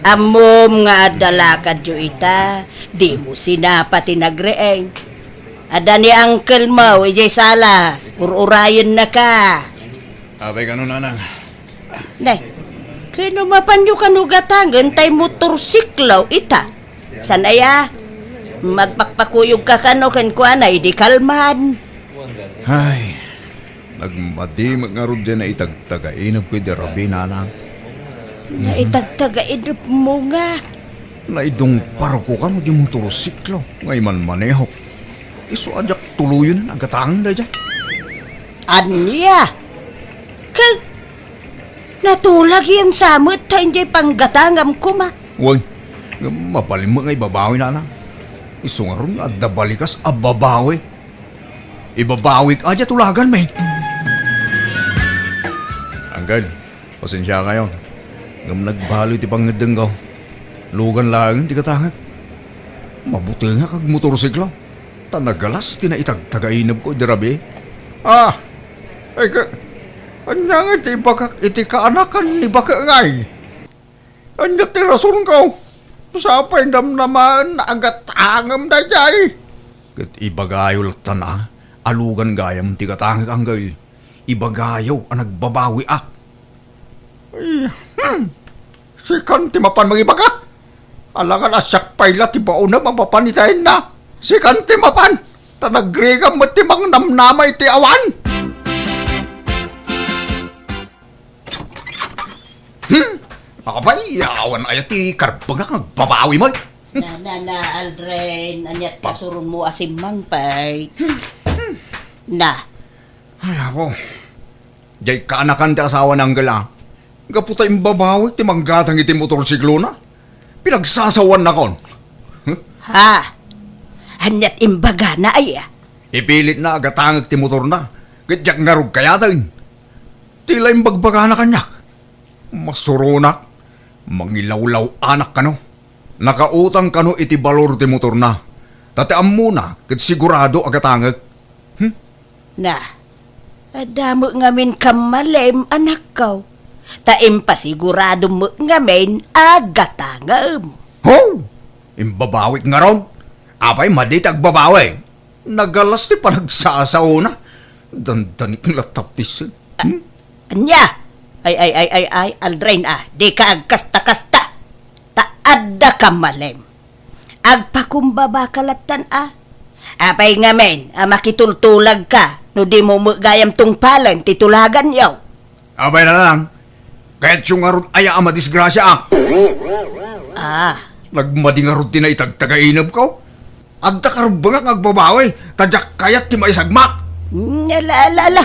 Amom nga adalakad jo ita, di mo sinapati nagreeng. Ada ni Uncle mo, ijay salas, ururayan na ka.
Abay ganun nanang.
Nay, kano mapanyo kanugatangan tay motorsiklaw ita. Sanaya, magpakpakuyog ka kano kan kuanay di kalman.
Ay, Nagmadimag nga ron dyan na itagtagainap ko di rabi nanang.
Naitagtagainap mo nga.
Naidong paro ko ka mo di motorsiklo. Ngay man manehok. Iso ajak tuluyon na agatangin da dyan.
Anya? Kag natulag yung samot ta hindi panggatangam ko ma.
Uy, mapalim mo ngay babawi nanang. Iso nga ron at dabalikas ababawi. Ibabawi ka aja tulagan may. Anggal, pasensya kayo. Ngam nagbaloy ti pangedenggaw. Lugan lang ti katangag. Mabuti nga kag motorsiklo. Tanagalas ti na itagtagainab ko dirabi. Ay ka... Anya nga ti bakak iti kaanakan ni baka ngay. Anya ti rason ko. Sapay damnaman na agatangam da jay. Kat ibagayol tana. Alugan gayam ti katangag anggal. Ibagayaw ang nagbabawi Ay, si Kanti mapan magibaga. Alangan asyak payla ti baon na mapapanitayin na. Si Kanti mapan. Tanagrega mo ti mang namnamay ti awan. Abay, awan ay ti karbaga nagbabawi mo.
Na, Aldrin, anyat kasurun mo asimang pay. Na,
Ay ako. Jay kaanakan ti asawa ng gala. Gaputa imbabawi ti manggatang iti motorsiklo na. Pinagsasawan na kon.
ha? Anyat imbaga na ay
Ipilit na agatangag ti motor na. Gadyak ngarog kaya din. Tila imbagbaga na kanyak. Masurunak. Mangilawlaw anak kano. Nakautang kano iti balor ti motor na. Tatiam muna. Kat sigurado agatangag.
Na, adamo ngamin kamalem anak ko. Taim pasigurado mo ngamin agatangam.
Ho! Imbabawik nga ron. Apay maditag babawi. Nagalas ti panagsasaw na. Dandanik latapis.
Anya? Ay, Aldrin di ka agkasta-kasta. Taadda ka malem. Agpakumbaba kalatan Apay ngamen, makitultulag ka, no di mo gayam tong palang titulagan yaw.
Abay na lang. Kahit yung nga ron ay amadisgrasya Nagmadi nga ron na itagtagainab ko. Adda ka ron ba nga ngagbabawi? Tadyak kayat ti maisagmak.
Nalala.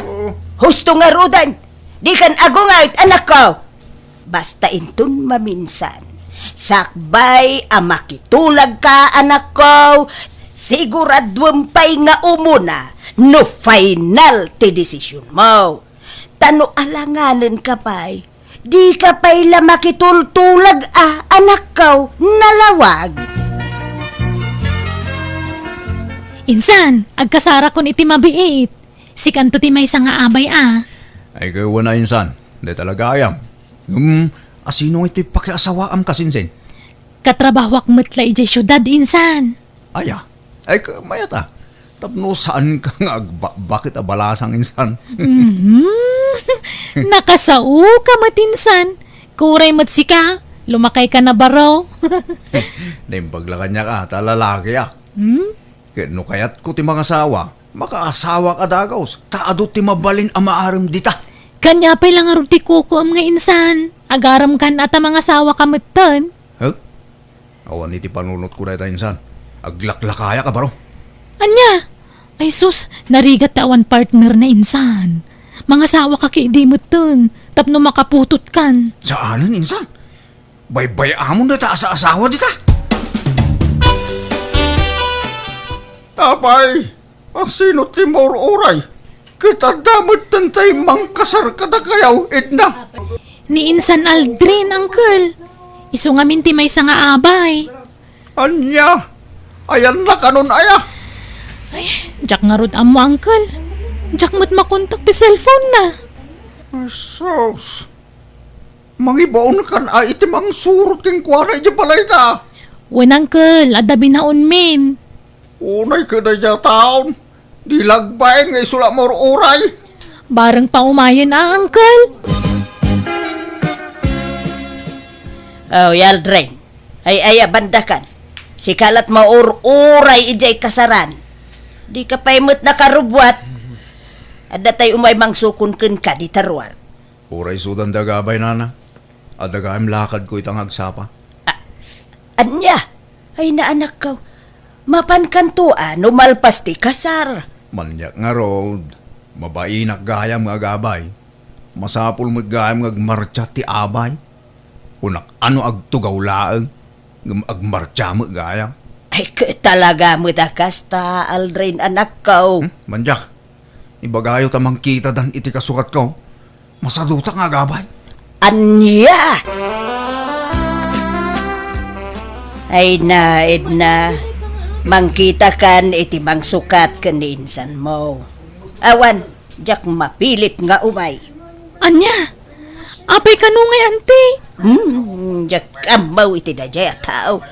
Husto nga rudan. Di kan agungayt anak ko. Basta intun maminsan. Sakbay makitulag ka anak ko. Siguradwam pay nga umuna. No final ti desisyon mo. Tano alanganan ka pay. Di ka pay la makitultulag anak ko. Nalawag.
Insan, agkasara kon iti mabiit. Si kanto ti may nga abay
Ay kayo na insan. Di talaga ayam. Asino iti pakiasawaam kasinsin?
Katrabahwak metla ijay syudad, insan.
Aya. Ay mayata. Tapno saan ka nga bakit abalasang insan?
Nakasao ka matinsan. Kuray matsika. Lumakay ka na baraw.
Naimbaglakan niya ka. Talalaki Kaya no kayat ko ti mga asawa. Makaasawa ka dagaws. Taado ti mabalin amaaram dita.
Kanya pa'y lang arong ti kuko am nga insan. Agaram kan ata mga sawa kamatan.
Awan iti panunot ko na ita insan. Aglaklakaya ka baro.
Anya? Ay sus, narigat awan partner na insan. Mga sawa ka kiidimatan. Tapno makaputot kan.
Saanan insan? Baybay amon na ta sa asawa dita. Apay, ang sino ti oray? Kita damot tantay mangkasar kada kayaw, Edna.
Ni insan Aldrin, uncle. Iso nga minti may nga abay.
Anya, ayan na kanon aya.
Ay, jak nga rod amo, uncle. Jak mo't makontak ti cellphone na.
Sos, mangibaon kan ay itimang surot king kwara iti balay ta.
Wen, uncle, adabi na min.
Unay ka na niya taon. Di lagbayan nga isula mo oray.
Barang pa umayan uncle.
Oh, Aldrin. Ay, bandakan. Si kalat mauray ijay kasaran. Di ka paimot na karubwat. Adda tay umay mangsukon ken ka di tarwar.
Uray sudan dagabay nana. Adagayam lakad ko itang agsapa.
Anya, ay naanak ka. Mapan kantua, numalpas ti kasar.
Manyak nga road. Mabainak gayam nga gabay. Masapul mo gayam nga agmarcha ti abay. Unak ano agtugaw laeng. Agmarcha mo gayam.
Ay talaga mo da kasta, Aldrin anak ka.
Manyak. Ibagayo tamang kita dan iti kasukat ko. Masaduta nga gabay.
Anya! Ay na, Edna. Mangkita kan iti mangsukat kan ni insan mo. Awan, jak mapilit nga umay.
Anya, apay kanungay, ante.
Jak amaw iti dajay at tao.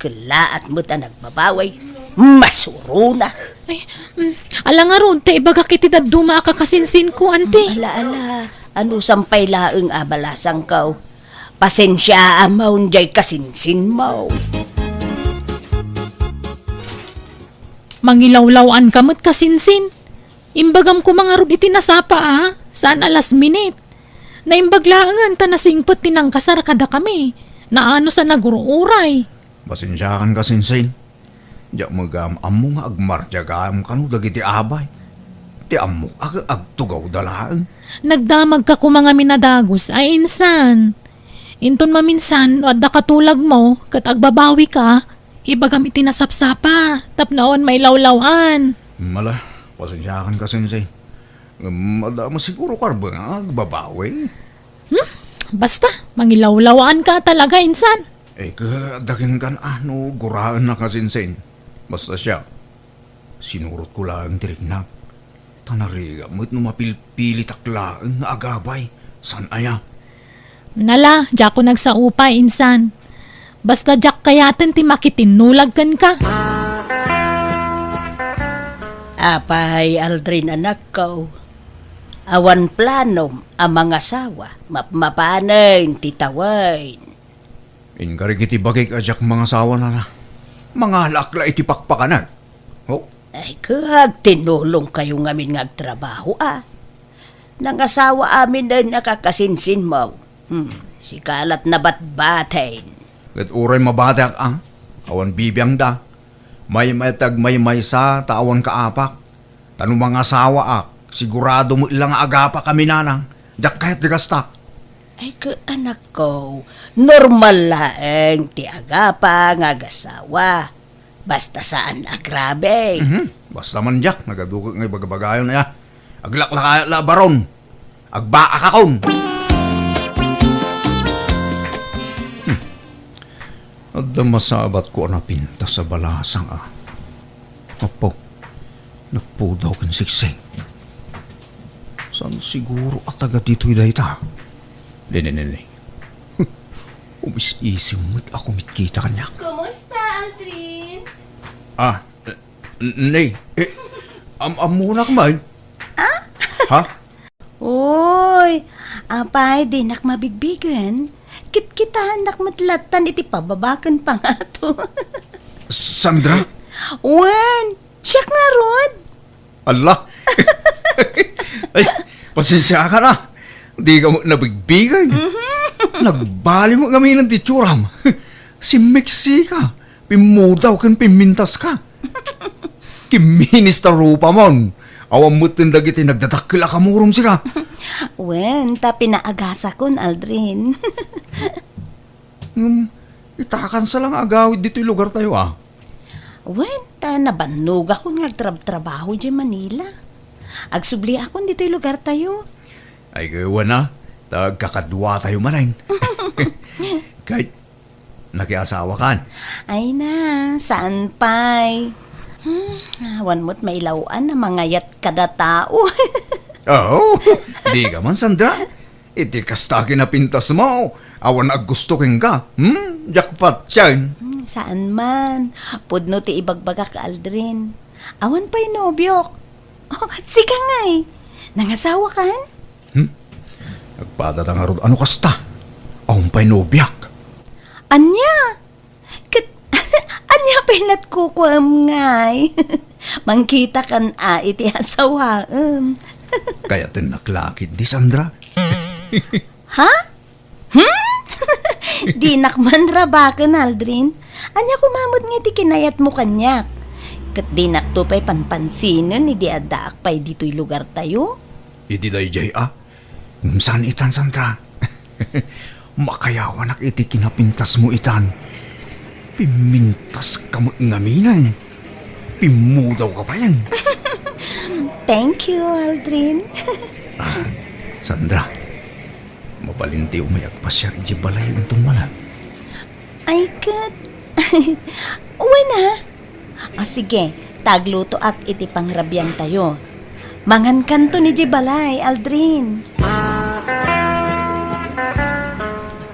Kalaat mo ta nagbabaway. Masuro na.
Ay, ala nga ron, te ibaga kiti daduma ka kasinsin ko, ante.
Ala, ano sampay laeng abalasang kaw. Pasensya amaw jay kasinsin mo.
Mangilawlawan kamot kasinsin. Imbagam ko mga ron iti nasapa saan alas minute. Naimbaglaangan ta nasingpot tinang kasar kada kami. Naano sa naguruuray.
Pasensyakan ka sinsin. Diyak magam amo nga agmarcha gayam kanu dagiti abay. Ti amo agtugaw dalaeng.
Nagdamag ka ko mga minadagos ay insan. Inton maminsan, adda katulag mo, kat agbabawi ka, ibagam itinasapsapa, tapnaon may lawlawan.
Mala, pasensyakan ka sinsin. Madama siguro karba nga agbabawi.
Basta, mangilawlawan ka talaga, insan.
Kadakin kan ano, guraan na ka sinsin. Basta siya, sinurot ko lang tirignak. Tanariga mo't numapilpili taklaan nga agabay. San aya?
Nala, jak ko nagsaupay, insan. Basta jak kayaten ti makitinulag kan ka.
Apay, Aldrin anak ko. Awan planom ang mga asawa. Mapmapanayin, titawain.
Inkarigiti bagay ka jak mga sawa na na. Mga lakla iti pakpakanan. Oh,
Ay, kag tinulong kayo ngamin ngagtrabaho Nangasawa amin na nakakasinsin mo. Si kalat na batbatain.
kat uray mabatak ang awan bibiyang da. May matag may sa taawan kaapak. Tano mga sawa sigurado mo ilang agapa kami nanang. Jak kahit digasta.
Ay, anak ko, normal laeng ti agapa ngagasawa. Basta saan agrabe.
Basta man jak, nagadukot ngay bagabagayon na ya. Aglaklakaya la baron. Agbaakakon. Adda masabat ko na pinta sa balasang Apo, nagpudaw kan siksing. Saan siguro at taga dito'y dayta? Nene. Umis-isim mo't ako mitkita kanyak.
Kumusta, Aldrin?
Nay, amunak man. Ha?
Uy, apay, di nak mabigbigan. Kit-kitahan nak matlatan iti pababakan pa nga to.
Sandra?
Wan, siyak nga rod.
Allah! Ay, pasensya ka na. Di ka mo nabigbigay. Nagbali mo kami ng titsuram. Si Mexica, pimudaw kan pimintas ka. Kiminis ta rupa mon. Awam mo tindagiti nagdadakila ka murom sila.
Wen, ta pinaagasa kon, Aldrin.
Itakan sa lang agawid dito'y lugar tayo
Wen, ta nabannog ako nagtrabaho di Manila. Agsubli ako dito'y lugar tayo.
Ay gawa na. Tagkakadwa tayo manayin. Kahit nakiasawa kan.
Ay na, saan pa'y? Awan mo't mailawan na mangayat kada tao.
Oo, di ka man Sandra. Iti kastaki na pintas mo. Awan aggusto king ka. Jackpot yan.
Saan man? Pudno ti ibagbagak Aldrin. Awan pa'y nobyok. Oh, sika nga'y. Nangasawa kan?
Nagpadatang arod, ano kasta? Ahumpay nobyak.
Anya? Anya pinat kukuam nga'y. Mangkita kan iti asawaan.
Kaya tinaklakit ni Sandra.
Ha? Di nakman rabakan, Aldrin. Anya kumamot nga ti kinayat mo kanyak. Kat di nakto pa'y panpansinan, di adaak pa'y dito'y lugar tayo.
Iti day jay saan itan, Sandra? Makayawan iti kinapintas mo itan. Pimintas ka mo ngaminan. Pimudaw ka pa yan.
Thank you, Aldrin.
Sandra, mabalinti umayak pa siya iti balay untong malag.
Ay, kat. Uwi na. Sige, tagluto ak iti pangrabyan tayo. Mangan kanto ni Jibalay, Aldrin.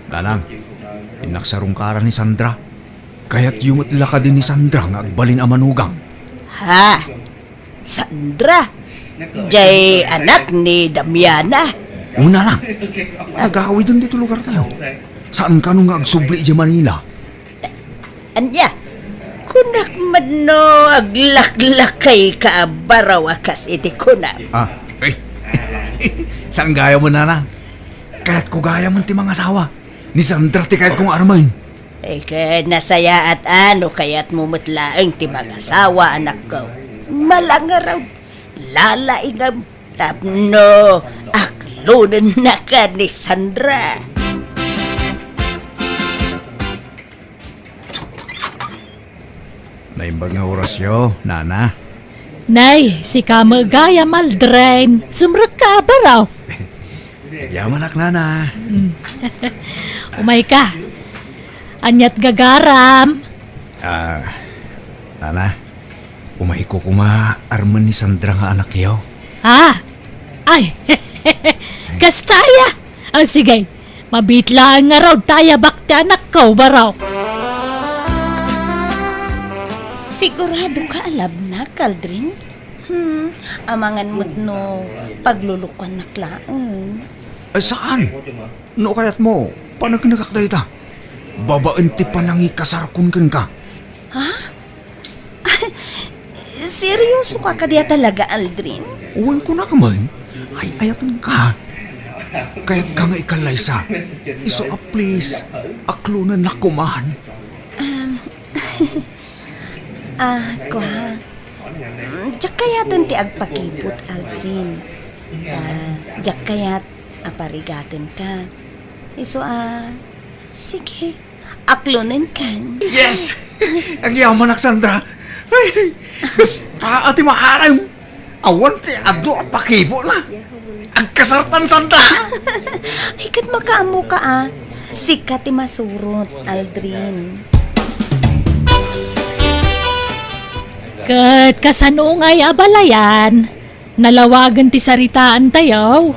Nanang, inaksarong kara ni Sandra. Kaya't yumatla ka din ni Sandra nga agbalin ang manugang.
Ha? Sandra? Jay anak ni Damiana?
Una lang, agawi dun dito lugar tayo. Saan ka nung agsubli di Manila?
Anya? Kunak man no aglaklakay ka baraw akas iti kunak.
Saan gaya mo, Nanang? Kaya't ko gaya mo ti mga asawa. Ni Sandra ti kahit kong arman.
Kaya nasaya at ano kaya't mumutlaang ti mga asawa anak ko. Malangaraw, lalaingam, tapno, aklunan na ka ni Sandra.
Naimbag nga orasyo, Nana.
Nay, si kamagaya Maldren. Sumrag ka ba raw?
Yaman ak, Nana.
Umay ka. Anyat gagaram.
Nana, umay ko kuma arman ni Sandra nga anak yaw.
Ha? Ay, kastaya. Sige, mabitlaan nga raw taya bakti anak ko ba raw?
Sigurado ka alab na, Aldrin? Amangan mo't no paglulukan na klaan.
Ay, saan? No kayat mo, panagnagak da ita. Babaan ti panangi kasarkun ka.
Seryoso ka kadiya talaga, Aldrin?
Uwan ko na kamay. Ay, ayatan ka. Kaya't ka nga ikalaysa. Iso please, aklunan na kumahan.
Kwa. Diyak kayatan ti agpakipot, Aldrin. Diyak kayat aparigatan ka. Iso, sige, aklunan kan.
Yes! Ang yaman ak, Sandra. Ay, basta ati maaram. Awan ti ado pakibo na. Agkasartan, Sandra.
Ikat makaamo ka, Sikat ti masurot, Aldrin.
Kat kasanungay abalayan, nalawagan ti saritaan tayo.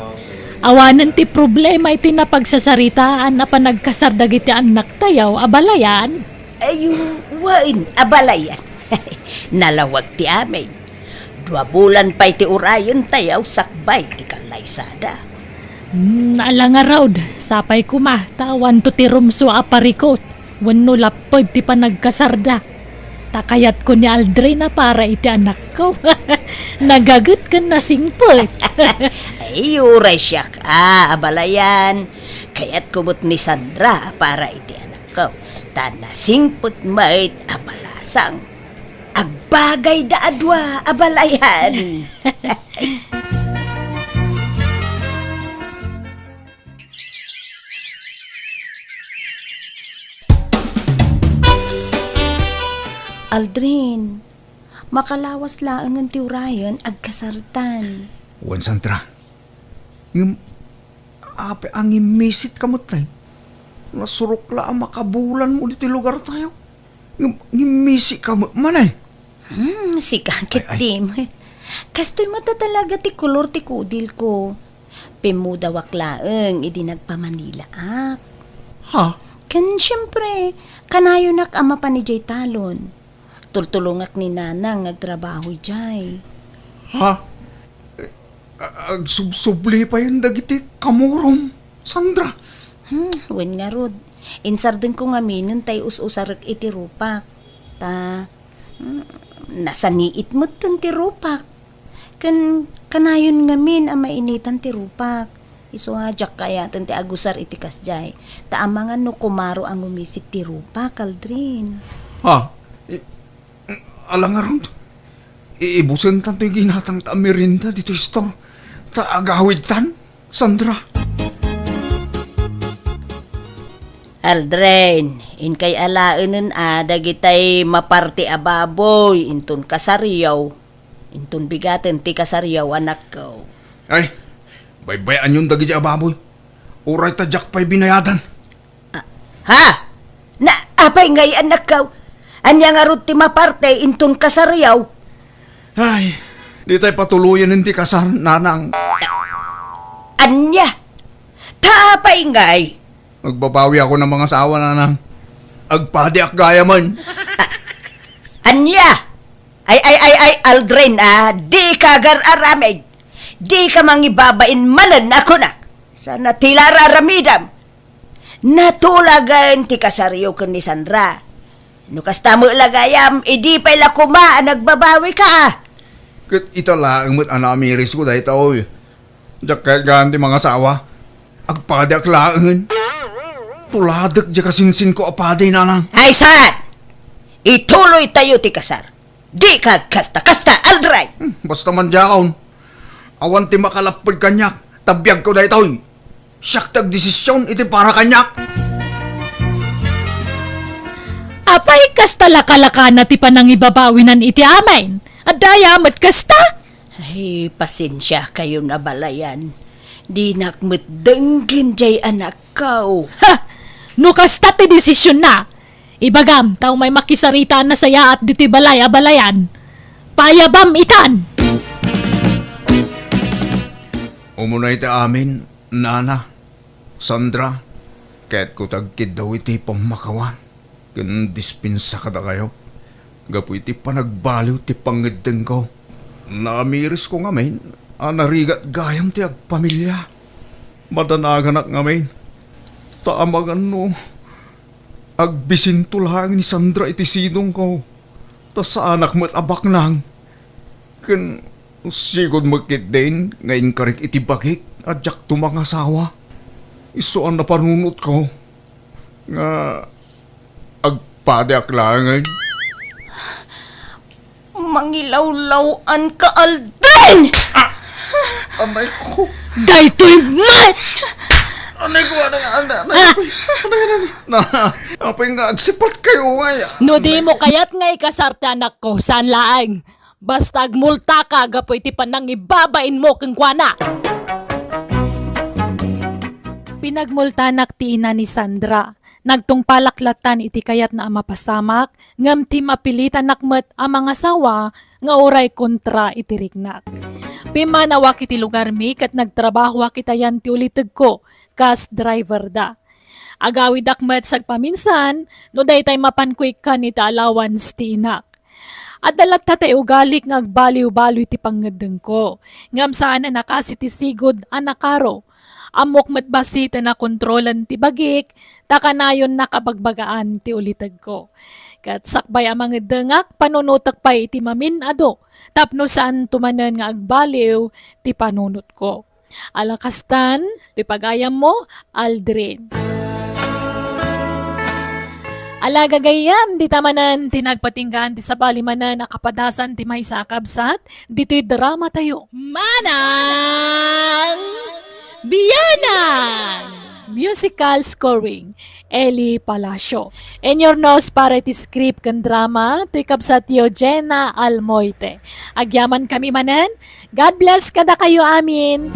Awanan ti problema iti napagsasaritaan na panagkasardag iti anak tayo, abalayan.
Wain, abalayan. Nalawag ti amin. 2 bulan pa iti urayon tayaw sakbay ti kalaysada.
Naalanga raud, sapay kuma, tawan to ti rumso aparikot. Wano lapod ti panagkasarda. Takayat ko ni Aldrin na para iti anak ko. Nagagat ka na singpot.
Ay, uray siya ka, abalayan. Kaya't kumot ni Sandra para iti anak ko. Tanasingpot mait abalasang. Agbagay da adwa, abalayan. Aldrin, makalawas laang ang tiurayan agkasartan.
Wan, Sandra. Ape ang imisit kamot tayo. Nasurok la ang makabulan mo dito lugar tayo. Ngimisi ka mo, manay.
Si kakit tim. Kastoy mata talaga ti kulor ti kudil ko. Pimudawak laang idi nagpamanila ak.
Ha?
Kan siyempre, kanayo nak ama pa ni Jay Talon. Tultulungak ni Nanang nagtrabaho Jay.
Ha? Agsubsubli pa yung dagiti kamurom, Sandra.
Wen nga rod. Insarden ko nga minun tay us-usarak iti rupak. Nasaniit mo tan ti rupak. Kan kanayon ngamin ang mainitan ti rupak. Iso nga jak kaya tante agusar iti kasjay. Taamangan no kumaro ang umisit ti rupak, Aldrin.
Ha? Alangaron. Iibusin tanto yung ginatang ta merinda dito store. Ta agawid tan, Sandra.
Aldrin, in kay alaanen dagitay maparti a baboy, intun kasaryaw. Intun bigaten ti kasaryaw anak ko.
Ay, baybayan yung dagi di ababoy. Uray ta jak pa'y binayadan.
Ha? Na apay ngay anak ko? Anya nga rut ti maparte intun kasaryaw.
Ay, di tayo patuluyan ng ti kasar, nanang.
Anya? Tapay ngay.
Magbabawi ako ng mga asawa, nanang. Agpadi ak gaya man.
Anya? Ay, Aldrin, di ka gar-aramid. Di ka mangibabain manan ako na. Sana tila raramidam. Natulagan ti kasaryo kan ni Sandra. Nukas tamo lagayam, di pa'y lakuma, nagbabawi ka.
Kat italaang mo't anamiris ko dahil taoy. Diyak kahit ganti mga asawa. Agpadi ak laangan. Tuladak di kasinsin ko apadi, nanang.
Ay, saan? Ituloy tayo ti kasar. Di ka kasta-kasta, Aldray.
Basta man diyakaon. Awan ti makalapod kanyak. Tabiyag ko dahil taoy. Siyak tag desisyon iti para kanyak.
Apay kasta lakalaka na ti panang ibabawinan iti amain. At daya mat kasta.
Ay, pasensya kayo na balayan. Di nakmutdenggin jay anak ko.
Ha! No kasta ti desisyon na. Ibagam, tao may makisarita na saya at dito'y balay-abalayan. Payabam itan!
Umunay ti amin, nana, Sandra, kahit ko tagkid daw iti pamakawan. Ganun dispinsa ka da kayo. Gapu iti panagbaliw ti pangideng ko. Namiris ko ngamin, anarigat gayam ti agpamilya. Madanaganak ngamin. Taamagan no, agbisinto lang ni Sandra iti sinong ko. Ta sa anak mo't abak nang. Kan sigod magkit din, ngayon karik iti bagik at jak to mga asawa. Iso ang napanunot ko. Nga agpade aklangan.
Mangilawlawan ka, Aldrin!
Anay ko.
Daytoy mat!
Anay ko, apay nga agsipat kayo nga.
No di mo kayat nga ikasarte anak ko, saan laang? Basta agmulta ka, gapoy ti panang ibabain mo kang kuana. Pinagmultanak ti ina ni Sandra. Nagtungpalaklatan iti kayat na mapasamak, ngam ti mapilitan nakmet ang mga sawa, nga oray kontra iti rignak. Pimanawa kiti lugar mi, kat nagtrabaho kitayan ti uliteg ko, kas driver da. Agawid akmet sagpaminsan, no daytay mapankwik ka ni allowance ti inak. At dalat tatay ugalik nga agbaliw-baliw ti pangedeng ko. Ngam saan na nakasi ti sigod anakaro. Amok met basita na kontrolan ti bagik, takanayon nakabagbagaan ti ulitag ko. Kat sakbay amang dengak, panunutak pa iti mamin ado, tapno saan tumanan nga agbaliw ti panunot ko. Alakastan, ti pagayam mo, Aldrin. Alagagayam, di tamanan, tinagpatinggan, ti sabalimanan, nakapadasan, ti may sakabsat, dito'y drama tayo. Manang Biyanan! Musical scoring, Eli Palacio. In your nose para iti script kan drama, to'y kabsatyo Jenna Almoite. Agyaman kami manan, God bless kada kayo amin!